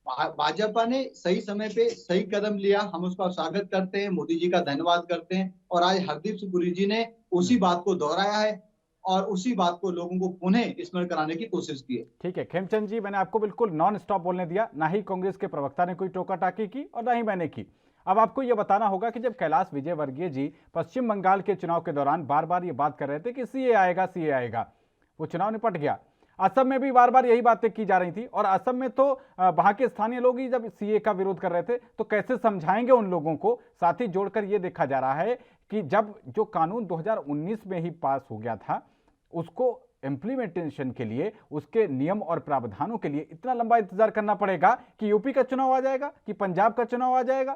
B: भाजपा ने सही समय पे सही कदम लिया, हम उसका स्वागत करते हैं, मोदी जी का धन्यवाद करते हैं। और आज हरदीप सिंह पुरी जी ने उसी बात को दोहराया है और उसी बात को लोगों को पुनः स्मरण कराने की कोशिश की है।
A: ठीक है खेमचंद जी, मैंने आपको बिल्कुल नॉन स्टॉप बोलने दिया, ना ही कांग्रेस के प्रवक्ता ने कोई टोका टाकी की और ना ही मैंने की। अब आपको यह बताना होगा कि जब कैलाश विजयवर्गीय जी पश्चिम बंगाल के चुनाव के दौरान बार बार ये बात कर रहे थे कि सीए आएगा, वो चुनाव निपट गया। असम में भी बार बार यही बातें की जा रही थी और असम में तो वहां के स्थानीय लोग ही जब सीए का विरोध कर रहे थे तो कैसे समझाएंगे उन लोगों को। साथ ही जोड़कर यह देखा जा रहा है कि जब जो कानून 2019 में ही पास हो गया था उसको इम्प्लीमेंटेशन के लिए, उसके नियम और प्रावधानों के लिए इतना लंबा इंतजार करना पड़ेगा कि यूपी का चुनाव आ जाएगा, कि पंजाब का चुनाव आ जाएगा।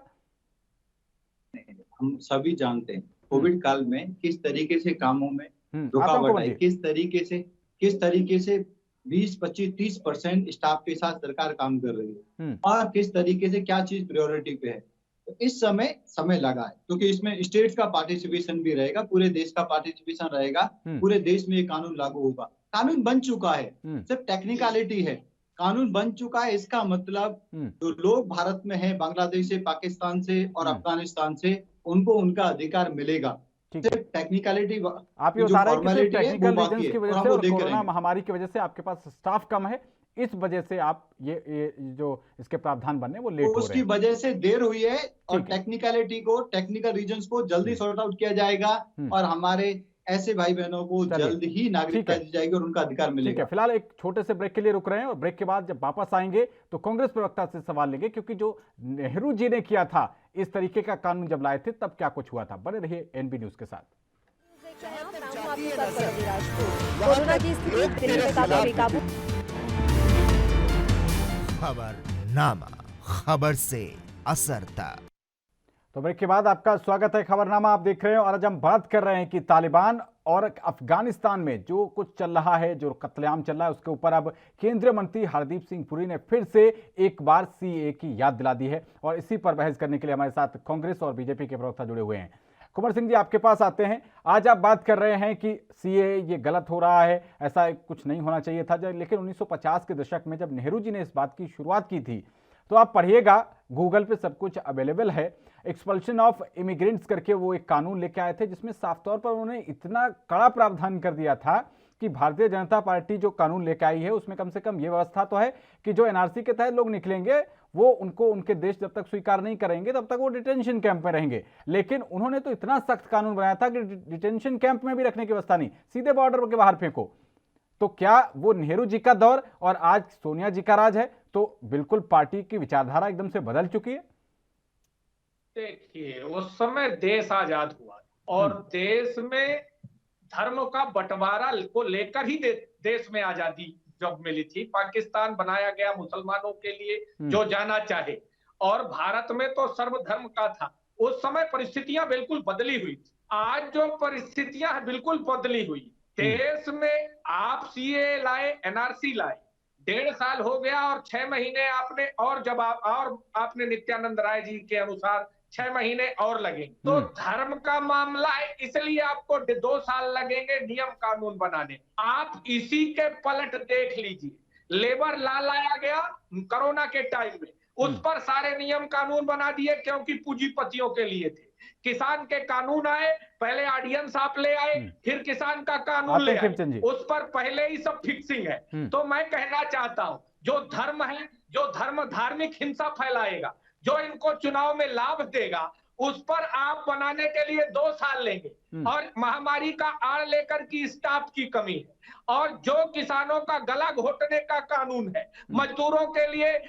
B: हम सभी जानते हैं कोविड काल में किस तरीके से कामों में रुकावट आई, किस तरीके से 20, 25, 30% स्टाफ के साथ सरकार काम कर रही है और किस तरीके से क्या चीज प्रायोरिटी पे है। तो इस समय लगा है, क्योंकि इसमें स्टेट का पार्टिसिपेशन भी रहेगा, पूरे देश का पार्टिसिपेशन रहेगा, पूरे देश में ये कानून लागू होगा। कानून बन चुका है, सिर्फ टेक्निकलिटी है। कानून बन चुका है, इसका मतलब जो लोग भारत में हैं, बांग्लादेश से, पाकिस्तान से और अफगानिस्तान से, उनको उनका अधिकार मिलेगा। सिर्फ टेक्निकलिटी,
A: आप ये बता रहे हैं कि सिर्फ टेक्निकल रीजंस की वजह से और कोरोना महामारी की वजह से आपके पास स्टाफ कम है, इस वजह से आप ये जो इसके प्रावधान बनने वो लेट हो रहे हैं।
B: उसकी वजह से देर हुई है, और टेक्निकल रीजंस को जल्दी सॉर्ट आउट किया जाएगा, और हमारे ऐसे भाई बहनों को जल्द ही नागरिकता दी जाएगी और उनका अधिकार मिलेगा।
A: ठीक है, फिलहाल एक छोटे से ब्रेक के लिए रुक रहे हैं, और ब्रेक के बाद जब वापस आएंगे तो कांग्रेस प्रवक्ता से सवाल लेंगे, क्योंकि जो नेहरू जी ने किया था इस तरीके का कानून जब लाए थे तब क्या कुछ हुआ था। बने रहिए एनबी न्यूज के साथ।
E: कोरोना की स्थिति दिल्ली में काफी बेकाबू।
F: खबरनामा, खबर से असर तक।
A: तो ब्रेक के बाद आपका स्वागत है खबरनामा, आप देख रहे हैं, और आज हम बात कर रहे हैं कि तालिबान और अफगानिस्तान में जो कुछ चल रहा है, जो कत्लेआम चल रहा है, उसके ऊपर अब केंद्रीय मंत्री हरदीप सिंह पुरी ने फिर से एक बार सीएए की याद दिला दी है, और इसी पर बहस करने के लिए हमारे साथ कांग्रेस और बीजेपी के प्रवक्ता जुड़े हुए हैं। कुंवर सिंह जी, आपके पास आते हैं। आज आप बात कर रहे हैं कि सीएए ये गलत हो रहा है, ऐसा कुछ नहीं होना चाहिए था, लेकिन 1950 के दशक में जब नेहरू जी ने इस बात की शुरुआत की थी, तो आप पढ़िएगा, गूगल पे सब कुछ अवेलेबल है, एक्सपल्शन ऑफ इमिग्रेंट्स करके वो एक कानून लेके आए थे, जिसमें साफ तौर पर उन्होंने इतना कड़ा प्रावधान कर दिया था कि भारतीय जनता पार्टी जो कानून लेके आई है उसमें कम से कम ये व्यवस्था तो है कि जो एनआरसी के तहत लोग निकलेंगे वो उनको उनके देश जब तक स्वीकार नहीं करेंगे तब तक वो डिटेंशन कैंप में रहेंगे। लेकिन उन्होंने तो इतना सख्त कानून बनाया था कि डिटेंशन कैंप में भी रखने की व्यवस्था नहीं, सीधे बॉर्डर के बाहर फेंको। तो क्या वो नेहरू जी का दौर और आज सोनिया जी का राज है? तो बिल्कुल पार्टी की विचारधारा एकदम से बदल चुकी है।
C: देखिए, उस समय देश आजाद हुआ और देश में धर्म का बंटवारा को लेकर ही देश में आजादी जब मिली थी। पाकिस्तान बनाया गया मुसलमानों के लिए, जो जाना चाहे, और भारत में तो सर्वधर्म का था। उस समय परिस्थितियां बिल्कुल बदली हुई थी। आज जो परिस्थितियां हैं बिल्कुल बदली हुई। देश में आप सीए लाए, एनआरसी लाए, 1.5 साल हो गया और 6 महीने आपने, और जब आपने नित्यानंद राय जी के अनुसार 6 महीने और लगेंगे। तो धर्म का मामला है, इसलिए आपको 2 साल लगेंगे नियम कानून बनाने। आप इसी के पलट देख लीजिए। लेबर लॉ लाया गया कोरोना के टाइम में, उस पर सारे नियम कानून बना दिए क्योंकि पूंजीपतियों के लिए थे। किसान के कानून आए, पहले ऑर्डिनेंस आप ले आए, फिर किसान का कानून ले आए, उस पर पहले ही सब फिक्सिंग है। तो मैं कहना चाहता हूं, जो धर्म है, जो धर्म धार्मिक हिंसा फैलाएगा, जो इनको चुनाव में लाभ देगा, उस पर आप बनाने के लिए 2 साल लेंगे। और महामारी का आड़ लेकर की स्टाफ की कमी है, और जो किसानों का गला घोटने का कानून है, मजदूरों के लिए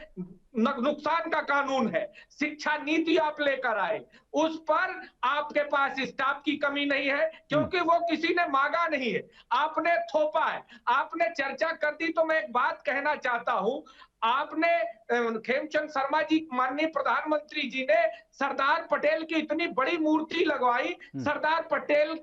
C: नुकसान का कानून है, शिक्षा नीति आप लेकर आए, उस पर आपके पास स्टाफ की कमी नहीं है, क्योंकि वो किसी ने मांगा नहीं है, आपने थोपा है, आपने चर्चा कर दी। तो मैं एक बात कहना चाहता हूं, आपने खेमचंद शर्मा जी, माननीय प्रधानमंत्री जी ने सरदार पटेल की इतनी बड़ी मूर्ति लगवाई, सरदार पटेल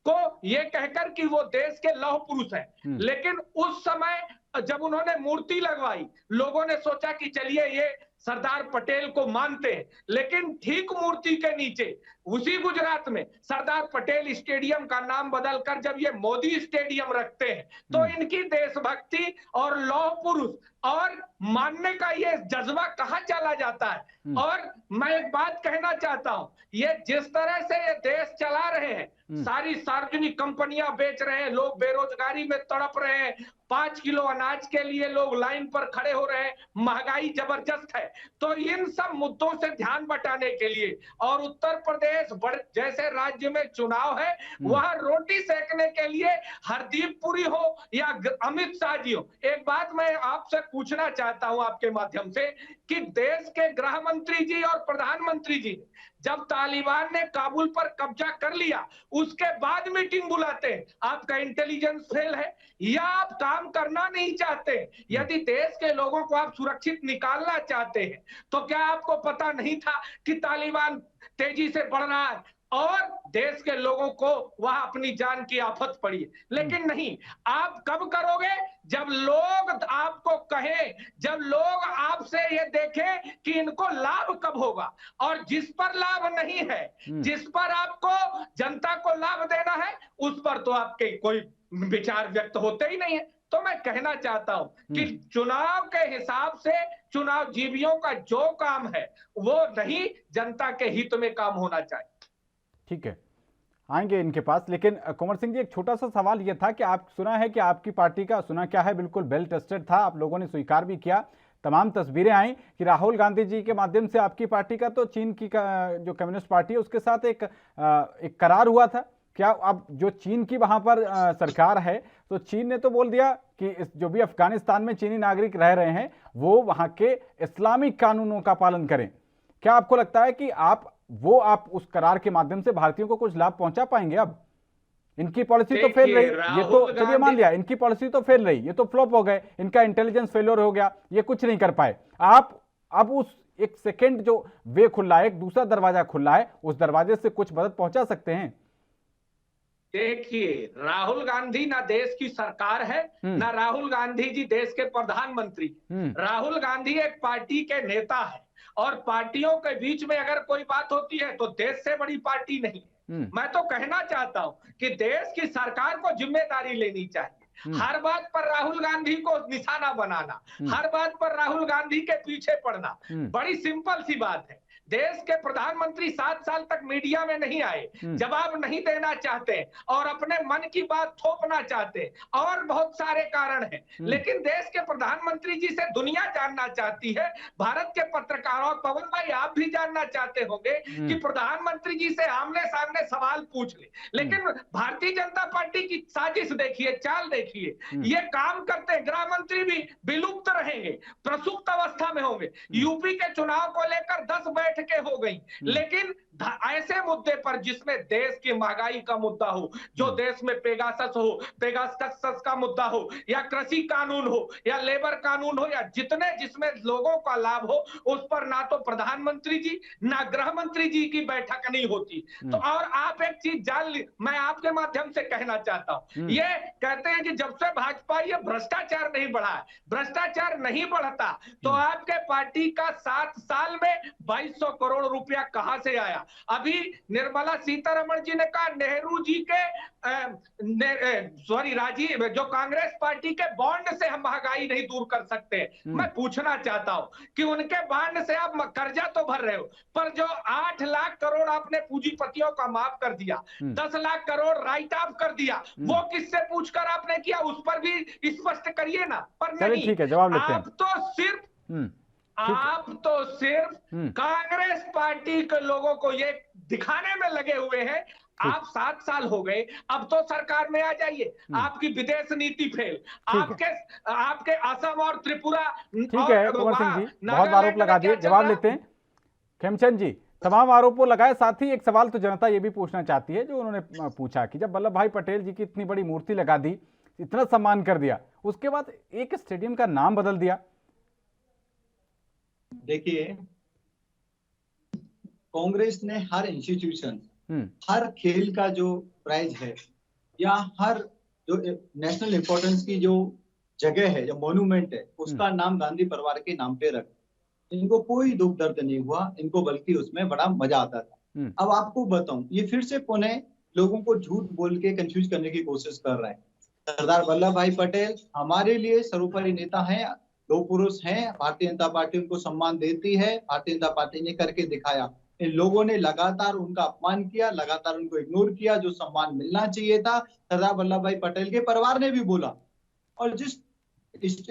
C: को ये कहकर कि वो देश के लौह पुरुष हैं। लेकिन उस समय जब उन्होंने मूर्ति लगवाई, लोगों ने सोचा कि चलिए ये सरदार पटेल को मानते हैं, लेकिन ठीक मूर्ति के नीचे उसी गुजरात में सरदार पटेल स्टेडियम का नाम बदलकर जब ये मोदी स्टेडियम रखते हैं, तो इनकी देशभक्ति और लौह पुरुष और मानने का ये जज्बा कहां चला जाता है। और मैं एक बात कहना चाहता हूं, ये जिस तरह से ये देश चला रहे हैं, सारी सार्वजनिक कंपनियां बेच रहे हैं, लोग बेरोजगारी में तड़प रहे हैं, 5 किलो अनाज के लिए लोग लाइन पर खड़े हो रहे हैं, महंगाई जबरदस्त है। तो इन सब मुद्दों से ध्यान बटाने के लिए, और उत्तर प्रदेश जैसे राज्य में चुनाव है, वहां रोटी सेकने के लिए हरदीप पुरी हो या अमित शाह जी हो। एक बात मैं आपसे पूछना चाहता हूं आपके माध्यम से, कि देश के गृह मंत्री जी और प्रधानमंत्री जी जब तालिबान ने काबुल पर कब्जा कर लिया, उसके बाद मीटिंग बुलाते हैं, आपका इंटेलिजेंस फेल है या आप काम करना नहीं चाहते? यदि देश के लोगों को आप सुरक्षित निकालना चाहते हैं, तो क्या आपको पता नहीं था कि तालिबान तेजी से बढ़ रहा है? और देश के लोगों को वहां अपनी जान की आफत पड़ी है। लेकिन नहीं, आप कब करोगे? जब लोग आपको कहें, जब लोग आपसे ये देखें कि इनको लाभ कब होगा। और जिस पर लाभ नहीं है, जिस पर आपको जनता को लाभ देना है, उस पर तो आपके कोई विचार व्यक्त होते ही नहीं है। तो मैं कहना चाहता हूं कि चुनाव के हिसाब से चुनाव जीवियों का जो काम है वो नहीं, जनता के हित में काम होना चाहिए।
A: ठीक है, आएंगे इनके पास। लेकिन कुंवर सिंह जी, एक छोटा सा सवाल ये था कि आप सुना है कि आपकी पार्टी का, सुना क्या है, बिल्कुल वेल टेस्टेड था, आप लोगों ने स्वीकार भी किया, तमाम तस्वीरें आई कि राहुल गांधी जी के माध्यम से आपकी पार्टी का तो चीन की जो कम्युनिस्ट पार्टी है उसके साथ एक करार हुआ था। क्या अब जो चीन की वहां पर सरकार है, तो चीन ने तो बोल दिया कि जो भी अफगानिस्तान में चीनी नागरिक रह रहे हैं वो वहां के इस्लामिक कानूनों का पालन करें। क्या आपको लगता है कि आप उस करार के माध्यम से भारतीयों को कुछ लाभ पहुंचा पाएंगे? अब इनकी पॉलिसी तो फेल रही, ये तो चलिए मान लिया इनकी पॉलिसी तो फेल रही, ये तो फ्लॉप हो गए, इनका इंटेलिजेंस फेलियर हो गया, ये कुछ नहीं कर पाए। आप अब उस एक सेकेंड जो वे खुला है, एक दूसरा दरवाजा खुला है, उस दरवाजे से कुछ मदद पहुंचा सकते हैं?
C: देखिए, राहुल गांधी ना देश की सरकार है, ना राहुल गांधी जी देश के प्रधानमंत्री। राहुल गांधी एक पार्टी के नेता है, और पार्टियों के बीच में अगर कोई बात होती है तो देश से बड़ी पार्टी नहीं है। मैं तो कहना चाहता हूं कि देश की सरकार को जिम्मेदारी लेनी चाहिए। हर बात पर राहुल गांधी को निशाना बनाना, हर बात पर राहुल गांधी के पीछे पड़ना, बड़ी सिंपल सी बात है। देश के प्रधानमंत्री 7 साल तक मीडिया में नहीं आए, जवाब नहीं देना चाहते और अपने मन की बात थोपना चाहते, और बहुत सारे कारण हैं। लेकिन देश के प्रधानमंत्री जी से दुनिया जानना चाहती है, भारत के पत्रकारों, पवन भाई आप भी जानना चाहते होंगे कि प्रधानमंत्री जी से आमने सामने सवाल पूछ ले। लेकिन भारतीय जनता पार्टी की साजिश देखिए, चाल देखिए, ये काम करते, गृह मंत्री भी विलुप्त रहेंगे, प्रसुप्त अवस्था में होंगे। यूपी के चुनाव को लेकर 10 बैठकें हो गई, लेकिन ऐसे मुद्दे पर जिसमें देश की महंगाई का मुद्दा हो, जो देश में पेगासस का मुद्दा हो, या कृषि कानून हो, या लेबर कानून हो, या जिसमें लोगों का लाभ हो, उस पर ना तो प्रधानमंत्री जी ना गृह मंत्री जी की बैठक नहीं होती। तो और आप एक चीज जान ली, मैं आपके माध्यम से कहना चाहता हूं, ये कहते हैं कि जब से भाजपा, ये भ्रष्टाचार नहीं बढ़ा है, भ्रष्टाचार नहीं बढ़ता तो आपके पार्टी का 7 साल में 2200 करोड़ रुपया कहां से आया? अभी निर्मला सीतारमण जी ने कहा नेहरू जी के राजीव जो कांग्रेस पार्टी के बॉन्ड से हम महंगाई नहीं दूर कर सकते। मैं पूछना चाहता हूं कि उनके बॉन्ड से आप कर्जा तो भर रहे हो, पर जो 8 लाख करोड़ आपने पूंजीपतियों का माफ कर दिया, 10 लाख करोड़ राइट ऑफ कर दिया, वो किससे पूछकर आपने किया? उस पर भी स्पष्ट करिए ना। पर नहीं,
A: ठीक है, जवाब लेते हैं।
C: आप तो सिर्फ कांग्रेस पार्टी के लोगों को ये दिखाने में लगे हुए हैं। आप 7 साल हो गए, अब तो सरकार में आ जाइए। आपकी विदेश नीति फेल, आपके असम और त्रिपुरा।
A: ठीक है कुंवर सिंह जी, बहुत आरोप लगा दिए, जवाब लेते हैं। खेमचंद जी, तमाम आरोपों लगाए, साथ ही एक सवाल तो जनता ये भी पूछना चाहती है जो उन्होंने पूछा कि जब वल्लभ भाई पटेल जी की इतनी बड़ी मूर्ति लगा दी, इतना सम्मान कर दिया, उसके बाद एक स्टेडियम का नाम बदल दिया।
B: देखिए, कांग्रेस ने हर इंस्टीट्यूशन, हर खेल का जो प्राइज है, या हर जो नेशनल इंपॉर्टेंस की जो जगह है, जो मॉन्यूमेंट है, उसका नाम गांधी परिवार के नाम पे रख। इनको कोई दुख दर्द नहीं हुआ, इनको बल्कि उसमें बड़ा मजा आता था। अब आपको बताऊं, ये फिर से पुणे लोगों को झूठ बोल के कंफ्यूज करने की कोशिश कर रहे हैं। सरदार वल्लभ भाई पटेल हमारे लिए सर्वोपरि नेता हैं, दो पुरुष हैं। भारतीय जनता पार्टी उनको सम्मान देती है, भारतीय जनता पार्टी ने करके दिखाया। इन लोगों ने लगातार उनका अपमान किया, लगातार उनको इग्नोर किया। जो सम्मान मिलना चाहिए था, सरदार वल्लभ भाई पटेल के परिवार ने भी बोला। और जिस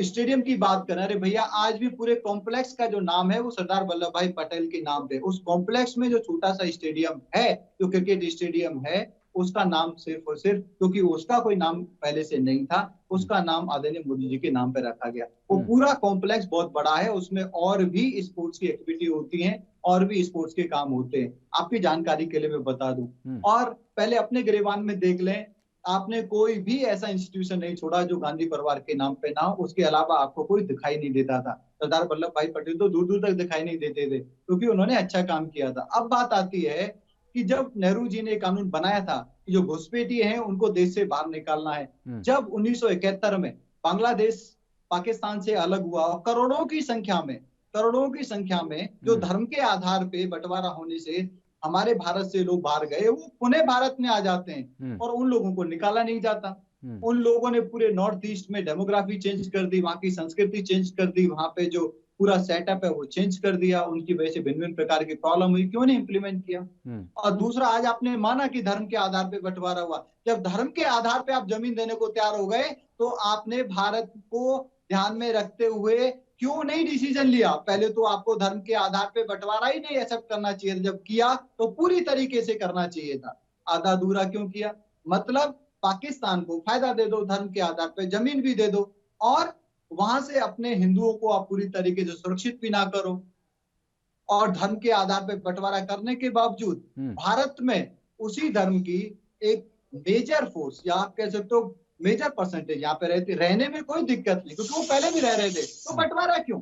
B: स्टेडियम की बात कर रहे हैं, अरे भैया, आज भी पूरे कॉम्प्लेक्स का जो नाम है वो सरदार वल्लभ भाई पटेल के नाम पे। उस कॉम्प्लेक्स में जो छोटा सा स्टेडियम है, जो क्रिकेट स्टेडियम है, उसका नाम सिर्फ और सिर्फ, क्योंकि उसका कोई नाम पहले से नहीं था, उसका नाम आदरणीय मोदी जी के नाम पे रखा गया। वो पूरा कॉम्प्लेक्स बहुत बड़ा है, उसमें और भी स्पोर्ट्स की एक्टिविटी होती है, और भी स्पोर्ट्स के काम होते हैं। आपकी जानकारी के लिए मैं बता दूं, और पहले अपने गिरेबान में देख लें, आपने कोई भी ऐसा इंस्टीट्यूशन नहीं छोड़ा जो गांधी परिवार के नाम पे ना हो। उसके अलावा आपको कोई दिखाई नहीं देता था। सरदार वल्लभ भाई पटेल तो दूर दूर तक दिखाई नहीं देते थे, क्योंकि उन्होंने अच्छा काम किया था। अब बात आती है कि जब नेहरू जी ने कानून बनाया था कि जो घुसपैठिए हैं उनको देश से बाहर निकालना है, जब 1971 में बांग्लादेश पाकिस्तान से अलग हुआ और करोड़ों की संख्या में जो धर्म के आधार पे बंटवारा होने से हमारे भारत से लोग बाहर गए, वो पुनः भारत में आ जाते हैं और उन लोगों को निकाला नहीं जाता। उन लोगों ने पूरे नॉर्थ ईस्ट में डेमोग्राफी चेंज कर दी, वहां की संस्कृति चेंज कर दी, वहां पे जो पूरा सेटअप है वो चेंज कर दिया, उनकी वजह से भिन्न भिन्न प्रकार की प्रॉब्लम हुई, क्यों नहीं इंप्लीमेंट किया। और दूसरा, आज आपने माना कि धर्म के आधार पे बंटवारा हुआ, जब धर्म के आधार पे आप जमीन देने को तैयार हो गए तो आपने भारत को ध्यान में रखते हुए क्यों नहीं डिसीजन लिया। पहले तो आपको धर्म के आधार पे बंटवारा ही नहीं एक्सेप्ट करना चाहिए, जब किया तो पूरी तरीके से करना चाहिए था। आधा अधूरा क्यों किया? मतलब पाकिस्तान को फायदा दे दो, धर्म के आधार पे जमीन भी दे दो और वहां से अपने हिंदुओं को आप पूरी तरीके से सुरक्षित भी ना करो। और धर्म के आधार पे बंटवारा करने के बावजूद भारत में उसी धर्म की एक मेजर फोर्स या आप कह सकते हो मेजर परसेंटेज यहाँ पे रहने में कोई दिक्कत नहीं, क्योंकि वो पहले भी रह रहे थे, तो बंटवारा क्यों?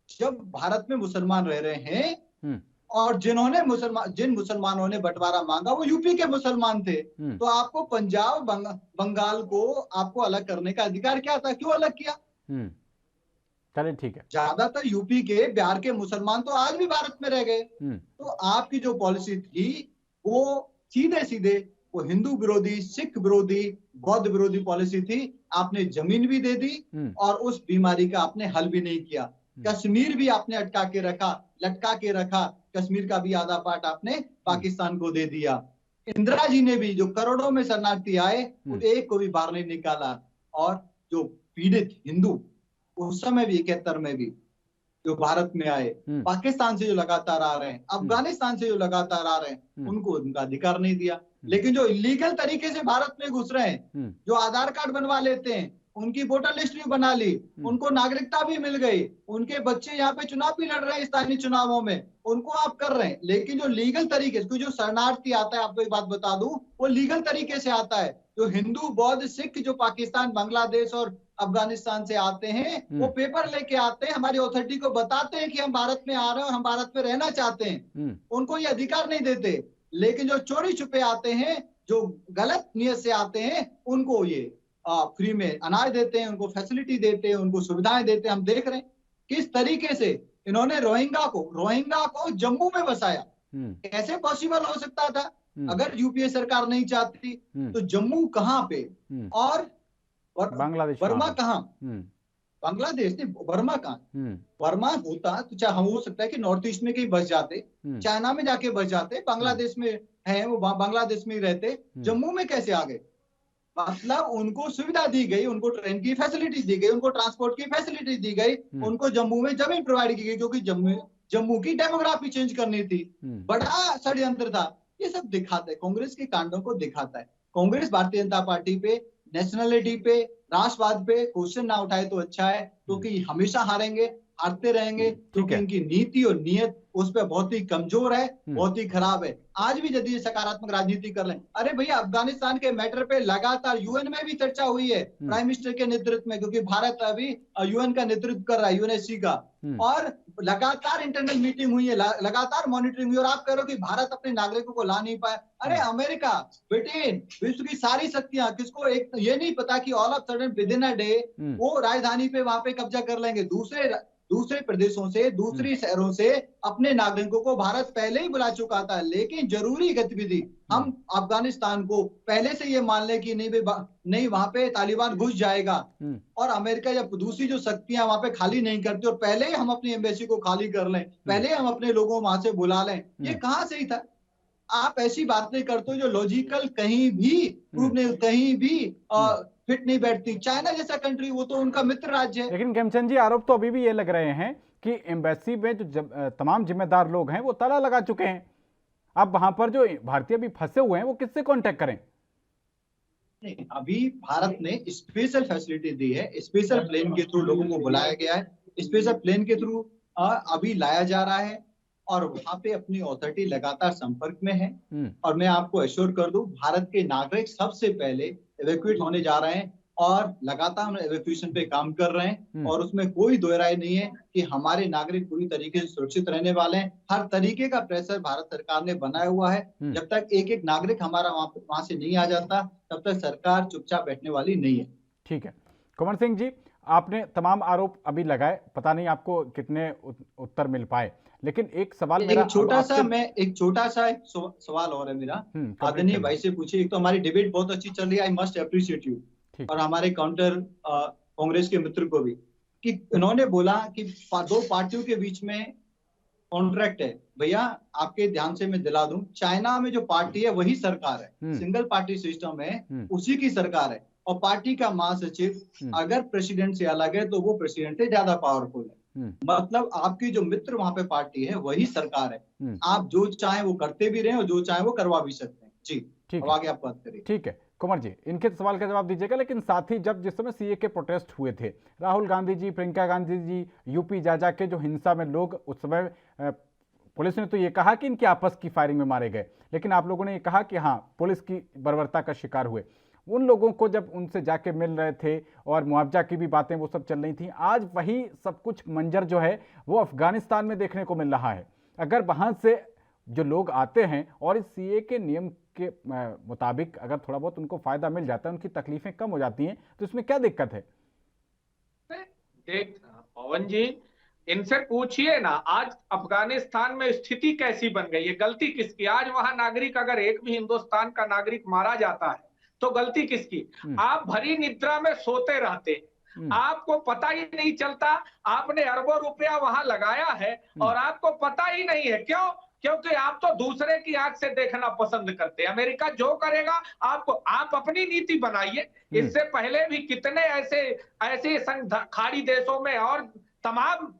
B: जब भारत में मुसलमान रह रहे हैं और जिन मुसलमानों ने बंटवारा मांगा वो यूपी के मुसलमान थे, तो आपको पंजाब बंगाल को आपको अलग करने का अधिकार क्या था? क्यों अलग किया?
A: चलिए ठीक है।
B: ज्यादातर यूपी के, बिहार के मुसलमान तो आज भी भारत में रह गए। तो आपकी जो पॉलिसी थी वो सीधे सीधे वो हिंदू विरोधी, सिख विरोधी, बौद्ध विरोधी पॉलिसी थी। आपने जमीन भी दे दी और उस बीमारी का आपने हल भी नहीं किया। कश्मीर भी आपने लटका के रखा, कश्मीर का भी आधा पार्ट आपने पाकिस्तान को दे दिया। इंदिरा जी ने भी जो करोड़ों में शरणार्थी आए उन एक को भी बाहर नहीं निकाला। और जो पीड़ित हिंदू उस समय भी 71 में भी जो भारत में आए, पाकिस्तान से जो लगातार आ रहे हैं, अफगानिस्तान से जो लगातार आ रहे हैं, उनको उनका अधिकार नहीं दिया। लेकिन जो इलीगल तरीके से भारत में घुस रहे हैं, जो आधार कार्ड बनवा लेते हैं, उनकी वोटर लिस्ट भी बना ली, उनको नागरिकता भी मिल गई, उनके बच्चे यहाँ पे चुनाव भी लड़ रहे हैं स्थानीय चुनावों में, उनको आप कर रहे हैं। लेकिन जो लीगल तरीके से जो शरणार्थी आता है, आपको एक बात बता दूं, वो लीगल तरीके से आता है। जो हिंदू, बौद्ध, सिख जो पाकिस्तान, बांग्लादेश और अफगानिस्तान से आते हैं, वो पेपर लेके आते हैं, हमारी अथॉरिटी को बताते हैं कि हम भारत में आ रहे हैं और हम भारत में रहना चाहते हैं। उनको ये अधिकार नहीं देते। लेकिन जो चोरी छुपे आते हैं, जो गलत नियत से आते हैं, उनको ये फ्री में अनाज देते हैं, उनको फैसिलिटी देते हैं, उनको सुविधाएं देते हैं। हम देख रहे हैं किस तरीके से इन्होंने रोहिंग्या को जम्मू में बसाया। कैसे पॉसिबल हो सकता था? अगर यूपीए सरकार नहीं चाहती तो जम्मू कहाँ पे और
A: बांग्लादेश,
B: बर्मा कहाँ? बांग्लादेश नहीं, बर्मा कहाँ? बर्मा होता तो चाहे हो सकता है कि नॉर्थ ईस्ट में कहीं बस जाते, चाइना में जाके बस जाते, बांग्लादेश में है वो बांग्लादेश में ही रहते, जम्मू में कैसे आ गए? मतलब उनको सुविधा दी गई, उनको ट्रेन की फैसिलिटी दी गई, उनको ट्रांसपोर्ट की फैसिलिटी दी गई, उनको जम्मू में जमीन प्रोवाइड की गई, क्योंकि जम्मू की डेमोग्राफी चेंज करनी थी। बड़ा षड्यंत्र था। ये सब दिखाता है, कांग्रेस के कांडों को दिखाता है। कांग्रेस भारतीय जनता पार्टी पे, नेशनलिटी पे, राष्ट्रवाद पे क्वेश्चन ना उठाए तो अच्छा है, क्योंकि हमेशा हारते रहेंगे, क्योंकि इनकी नीति और नियत उस पर बहुत ही कमजोर है, बहुत ही खराब है। आज भी यदि सकारात्मक राजनीति कर लें, अरे भैया अफगानिस्तान के मैटर पे लगातार यूएन में भी चर्चा हुई है प्राइम मिनिस्टर के नेतृत्व में, क्योंकि भारत अभी यूएन का नेतृत्व कर रहा है, यूएनएससी का, और लगातार इंटरनल मीटिंग हुई है, लगातार मॉनिटरिंग हुई, और आप कह रहे हो कि भारत अपने नागरिकों को ला नहीं पाया। अरे अमेरिका, ब्रिटेन, विश्व की सारी शक्तियां, किसको एक ये नहीं पता कि all of sudden with in a day वो राजधानी पे वहां पे कब्जा कर लेंगे। दूसरे प्रदेशों से, दूसरी शहरों से अपने नागरिकों को भारत पहले ही बुला चुका था। लेकिन जरूरी गतिविधि, हम अफगानिस्तान को पहले से ये मान लें कि नहीं वहां पे तालिबान घुस जाएगा, और अमेरिका या दूसरी जो शक्तियां वहां पे खाली नहीं करती, और पहले ही हम अपनी एम्बेसी को खाली कर लें, पहले हम अपने लोगों वहां से बुला लें, ये कहाँ सही था? आप ऐसी बातें करते हो जो लॉजिकल कहीं भी प्रूव नहीं, कहीं भी फिट नहीं बैठती। चाइना जैसा कंट्री, वो तो उनका मित्र राज्य है।
A: लेकिन खेमचंद जी, आरोप तो अभी भी ये लग रहे हैं कि एम्बेसी में जो तमाम जिम्मेदार लोग हैं वो ताला लगा चुके हैं। अब वहां पर जो भारतीय भी फंसे हुए हैं वो किससे कांटेक्ट करें?
B: नहीं, अभी भारत ने स्पेशल फैसिलिटी दी है, स्पेशल प्लेन के थ्रू लोगों को बुलाया गया है, स्पेशल प्लेन के थ्रू अभी लाया जा रहा है, और वहां पे अपनी अथॉरिटी लगातार संपर्क में है। और मैं आपको एश्योर कर दूं, भारत के नागरिक सबसे पहले इवैक्यूएट होने जा रहे हैं, और लगातार एवैक्यूएशन पे काम कर रहे हैं और उसमें कोई दो राय नहीं है कि हमारे नागरिक पूरी तरीके से सुरक्षित रहने वाले हैं। हर तरीके का प्रेशर भारत सरकार ने बनाया हुआ है। जब तक एक एक नागरिक हमारा वहां से नहीं आ जाता तब तक सरकार चुपचाप बैठने वाली नहीं है।
A: ठीक है कुंवर सिंह जी, आपने तमाम आरोप अभी लगाए, पता नहीं आपको कितने उत्तर मिल पाए, लेकिन एक सवाल मेरा
B: एक छोटा सा सवाल और है मेरा आदरणीय भाई से पूछिए। एक तो हमारी डिबेट बहुत अच्छी चल रही है, आई मस्ट अप्रिशिएट यू, और हमारे काउंटर कांग्रेस के मित्र को भी, कि इन्होंने बोला कि दो पार्टियों के बीच में कॉन्ट्रैक्ट है। भैया आपके ध्यान से मैं दिला दूं, चाइना में जो पार्टी है वही सरकार है, सिंगल पार्टी सिस्टम है, उसी की सरकार है, और पार्टी का महासचिव अगर प्रेसिडेंट से अलग है तो वो प्रेसिडेंट से ज्यादा पावरफुल है। मतलब आपकी जो मित्र वहां पे पार्टी है वही सरकार है। आप जो चाहे वो करते भी रहे और जो चाहे वो करवा भी सकते हैं। जी ठीक है, आगे आप बात करिए।
A: ठीक है कुंवर जी, इनके सवाल का जवाब दीजिएगा। लेकिन साथ ही जब जिस समय सीए के प्रोटेस्ट हुए थे, राहुल गांधी जी, प्रियंका गांधी जी यूपी जा के जो हिंसा में लोग, उस समय पुलिस ने तो ये कहा कि इनकी आपस की फायरिंग में मारे गए, लेकिन आप लोगों ने ये कहा कि हाँ पुलिस की बर्बरता का शिकार हुए। उन लोगों को जब उनसे जाके मिल रहे थे और मुआवजा की भी बातें वो सब चल रही थी, आज वही सब कुछ मंजर जो है वो अफगानिस्तान में देखने को मिल रहा है। अगर वहां से जो लोग आते हैं और इस सीए के नियम के मुताबिक अगर थोड़ा बहुत उनको फायदा मिल जाता है, उनकी तकलीफें कम हो जाती हैं, तो इसमें क्या दिक्कत है?
C: देख पवन जी, इनसे पूछिए ना, आज अफगानिस्तान में स्थिति कैसी बन गई है, गलती किसकी? आज वहां नागरिक, अगर एक भी हिंदुस्तान का नागरिक मारा जाता है तो गलती किसकी? आप भरी निद्रा में सोते रहते, आपको पता ही नहीं चलता। आपने अरबों रुपया वहां लगाया है और आपको पता ही नहीं है। क्यों? क्योंकि आप तो दूसरे की आंख से देखना पसंद करते हैं। अमेरिका जो करेगा आपको, आप अपनी नीति बनाइए। इससे पहले भी कितने ऐसे खाड़ी देशों में और तमाम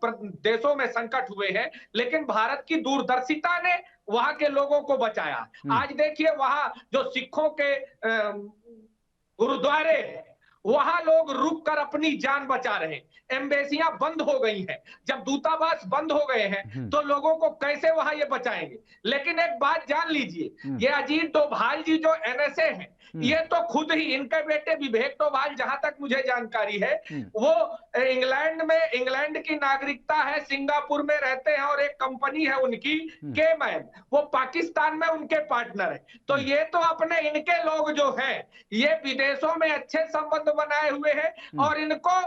C: देशों में संकट हुए हैं, लेकिन भारत की दूरदर्शिता ने वहां के लोगों को बचाया। आज देखिए वहां जो सिखों के गुरुद्वारे हैं, वहां लोग रुक कर अपनी जान बचा रहे हैं। एम्बेसियां बंद हो गई हैं, जब दूतावास बंद हो गए हैं तो लोगों को कैसे वहां ये बचाएंगे? लेकिन एक बात जान लीजिए, ये अजीत डोभाल जी जो एनएसए हैं, ये तो खुद ही, इनके बेटे विवेक डोभाल, जहां तक मुझे जानकारी है, वो इंग्लैंड की नागरिकता है, सिंगापुर में रहते हैं और एक कंपनी है उनकी केमैन, वो पाकिस्तान में उनके पार्टनर है। तो ये तो अपने इनके लोग जो हैं, ये विदेशों में अच्छे संबंध बनाए हुए हैं और इनको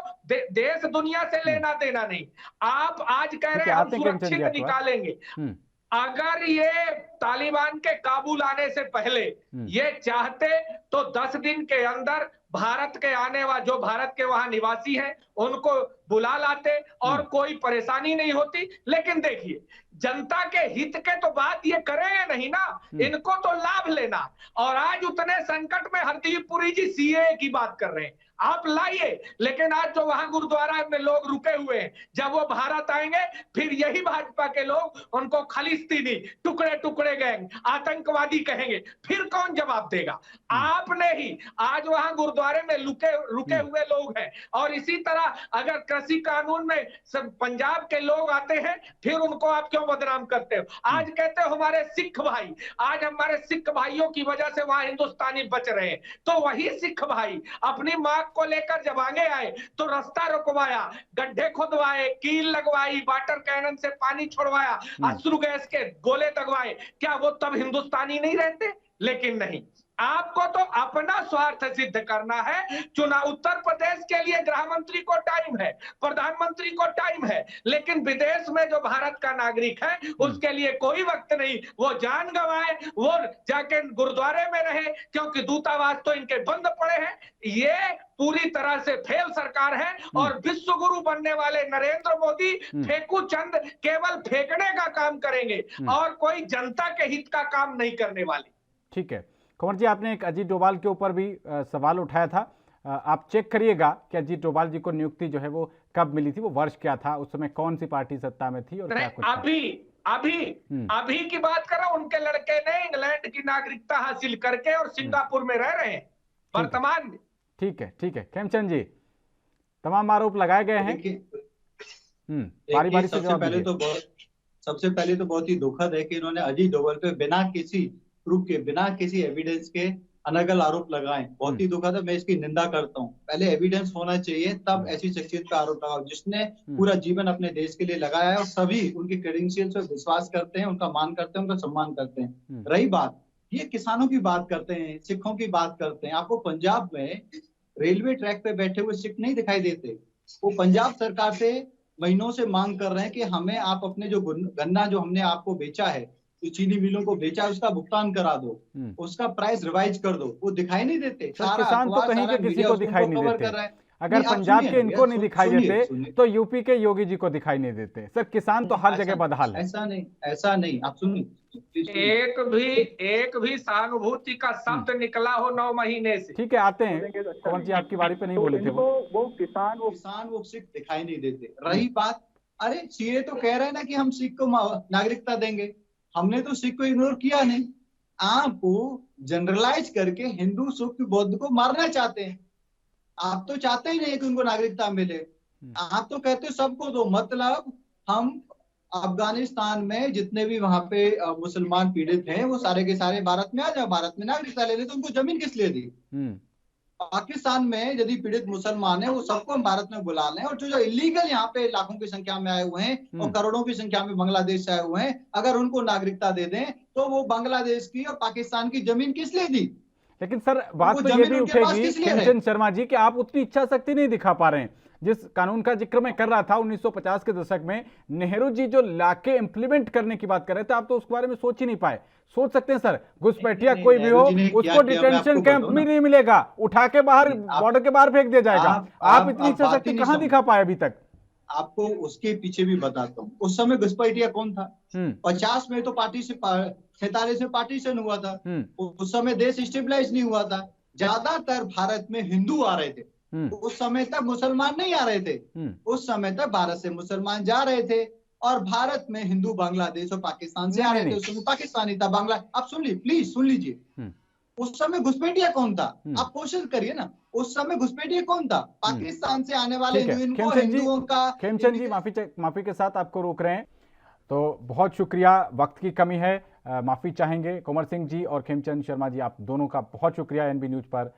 C: देश दुनिया से लेना देना नहीं। आप आज कह रहे हैं हम सुरक्षित निकालेंगे, अगर ये तालिबान के काबू लाने से पहले ये चाहते तो 10 दिन के अंदर भारत के आने वाले, जो भारत के वहां निवासी हैं, उनको बुला लाते और कोई परेशानी नहीं होती। लेकिन देखिए, जनता के हित के तो बात ये करेंगे नहीं ना, इनको तो लाभ लेना। और आज उतने संकट में हरदीप पुरी जी सीए की बात कर रहे हैं, आप लाइए, लेकिन आज जो वहां गुरुद्वारा में लोग रुके हुए हैं, जब वो भारत आएंगे फिर यही भाजपा के लोग उनको खलिस्तीनी, टुकड़े टुकड़े गैंग, आतंकवादी कहेंगे, फिर कौन जवाब देगा? आपने ही। आज वहां गुरुद्वारे में रुके हुए लोग हैं। और इसी तरह अगर कृषि कानून में सब पंजाब के लोग आते हैं, फिर उनको आप क्यों बदनाम करते हो? आज कहते हो हमारे सिख भाई, आज हमारे सिख भाइयों की वजह से वहां हिंदुस्तानी बच रहे हैं। तो वही सिख भाई अपनी मां को लेकर जब आगे आए तो रास्ता रुकवाया, गड्ढे खुदवाए, कील लगवाई, वाटर कैनन से पानी छोड़वाया, अश्रु गैस के गोले दगवाए, क्या वो तब हिंदुस्तानी नहीं रहते? लेकिन नहीं, आपको तो अपना स्वार्थ सिद्ध करना है। चुनाव, उत्तर प्रदेश के लिए गृह मंत्री को टाइम है, प्रधानमंत्री को टाइम है, लेकिन विदेश में जो भारत का नागरिक है उसके लिए कोई वक्त नहीं। वो जान गंवाए, वो जाके गुरुद्वारे में रहे, क्योंकि दूतावास तो इनके बंद पड़े हैं। ये पूरी तरह से फेल सरकार है और विश्व गुरु बनने वाले नरेंद्र मोदी फेंकू चंद केवल फेंकने का काम करेंगे और कोई जनता के हित का काम नहीं करने वाले।
A: ठीक है कुंवर जी, आपने एक अजीत डोभाल के ऊपर भी सवाल उठाया था, आप चेक करिएगा कि अजीत डोभाल जी को नियुक्ति जो है वो कब मिली थी, वो वर्ष क्या था, उस समय कौन सी पार्टी सत्ता में थी और क्या कुछ
C: अभी की बात कर रहा हूं। उनके लड़के ने इंग्लैंड की नागरिकता हासिल करके और सिंगापुर में रह रहे हैं वर्तमान में।
A: ठीक है खेमचंद जी, तमाम आरोप लगाए गए हैं। बारी से
B: सबसे पहले तो बहुत ही दुखद है कि इन्होंने अजीत डोभाल पे बिना किसी प्रूफ के, बिना किसी एविडेंस के अनगल आरोप लगाएं, बहुत ही दुखद है। मैं इसकी निंदा करता हूँ। पहले एविडेंस होना चाहिए, तब ऐसी शख्सियत का आरोप लगाओ जिसने पूरा जीवन अपने देश के लिए लगाया है और सभी उनकी क्रेडेंशियल्स पर विश्वास करते हैं, उनका मान करते हैं, उनका सम्मान करते हैं। रही बात, ये किसानों की बात करते हैं, सिखों की बात करते हैं। आपको पंजाब में रेलवे ट्रैक पे बैठे हुए सिख नहीं दिखाई देते? वो पंजाब सरकार से महीनों से मांग कर रहे हैं कि हमें आप अपने जो गन्ना जो हमने आपको बेचा है, जो चीनी मिलों को बेचा है, उसका भुगतान करा दो, उसका प्राइस रिवाइज कर दो। वो दिखाई नहीं देते।
A: सारा किसान तो कहीं के किसी को दिखाई नहीं देते। अगर पंजाब के इनको नहीं दिखाई देते तो यूपी के योगी जी को दिखाई नहीं देते। सर किसान तो हर जगह बदहाल है।
B: ऐसा नहीं, आप सुनिए।
C: एक भी सहानुभूति का शब्द निकला हो 9 महीने से।
A: ठीक है, आते हैं कुंवर जी, आपकी बारी पे नहीं बोले थे
B: वो किसान वो सिख दिखाई नहीं देते। रही बात, अरे सीए तो कह रहे हैं ना कि हम सिख को नागरिकता देंगे। हमने तो सिख को इग्नोर किया नहीं। आप जनरलाइज करके हिंदू, सिख, बौद्ध को मारना चाहते हैं। आप तो चाहते ही नहीं कि उनको नागरिकता मिले। आप तो कहते हो सबको दो। मतलब हम अफगानिस्तान में जितने भी वहां पे मुसलमान पीड़ित हैं, वो सारे के सारे भारत में आ जाओ, भारत में नागरिकता ले ले। तो उनको जमीन किस लिए दी? पाकिस्तान में यदि पीड़ित मुसलमान है, वो सबको हम भारत में बुला लें। और जो इलीगल यहाँ पे लाखों की संख्या में आए हुए हैं और करोड़ों की संख्या में बांग्लादेश से आए हुए हैं, अगर उनको नागरिकता दे दें तो वो बांग्लादेश की और पाकिस्तान की जमीन किस लिए दी?
A: लेकिन सर बात तो ये भी उठेगी खेमचंद शर्मा जी कि आप उतनी इच्छा शक्ति नहीं दिखा पा रहे हैं। जिस कानून का जिक्र मैं कर रहा था 1950 के दशक में, नेहरू जी जो लाके इंप्लीमेंट करने की बात कर रहे थे, आप तो उसके बारे में सोच ही नहीं पाए। सोच सकते हैं सर, घुसपैठिया कोई भी हो, उसको डिटेंशन कैंप में नहीं मिलेगा, उठा के बाहर बॉर्डर के बाहर फेंक दिया जाएगा। आप इतनी इच्छा शक्ति कहां दिखा पाए अभी तक?
B: आपको उसके पीछे भी बताता हूँ। उस समय घुसपैठिया कौन था? 50 में तो पार्टी से 47 में पार्टीशन हुआ था। उस समय देश स्टेबलाइज नहीं हुआ था। ज्यादातर भारत में हिंदू आ रहे थे। उस समय तक मुसलमान नहीं आ रहे थे। उस समय तक भारत से मुसलमान जा रहे थे और भारत में हिंदू बांग्लादेश और पाकिस्तान से आ रहे थे। उस समय पाकिस्तानी था, बांग्ला। आप सुन लीजिए, प्लीज सुन लीजिए। उस समय घुसपैठिया कौन था? आप कोशिश करिए ना, उस समय घुसपैठिया कौन था? पाकिस्तान से आने वाले हिंदुओं का।
A: खेमचंद जी माफी के साथ आपको रोक रहे हैं, तो बहुत शुक्रिया। वक्त की कमी है, माफी चाहेंगे। कुंवर सिंह जी और खेमचंद शर्मा जी, आप दोनों का बहुत शुक्रिया एनबी न्यूज पर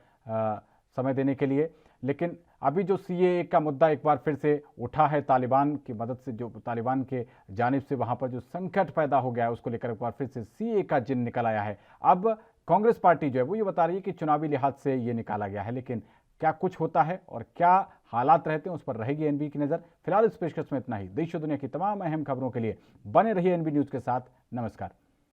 A: समय देने के लिए। लेकिन अभी जो सीएए का मुद्दा एक बार फिर से उठा है, तालिबान की मदद से, जो तालिबान के जानिब से वहां पर जो संकट पैदा हो गया है, उसको लेकर एक बार फिर से सीएए का जिन निकल आया है। अब कांग्रेस पार्टी जो है वो ये बता रही है कि चुनावी लिहाज से ये निकाला गया है, लेकिन क्या कुछ होता है और क्या हालात रहते हैं उस पर रहेगी एनबी की नजर। फिलहाल इस पेशकश में इतना ही। देश और दुनिया की तमाम अहम खबरों के लिए बने रहिए एनबी न्यूज के साथ। नमस्कार।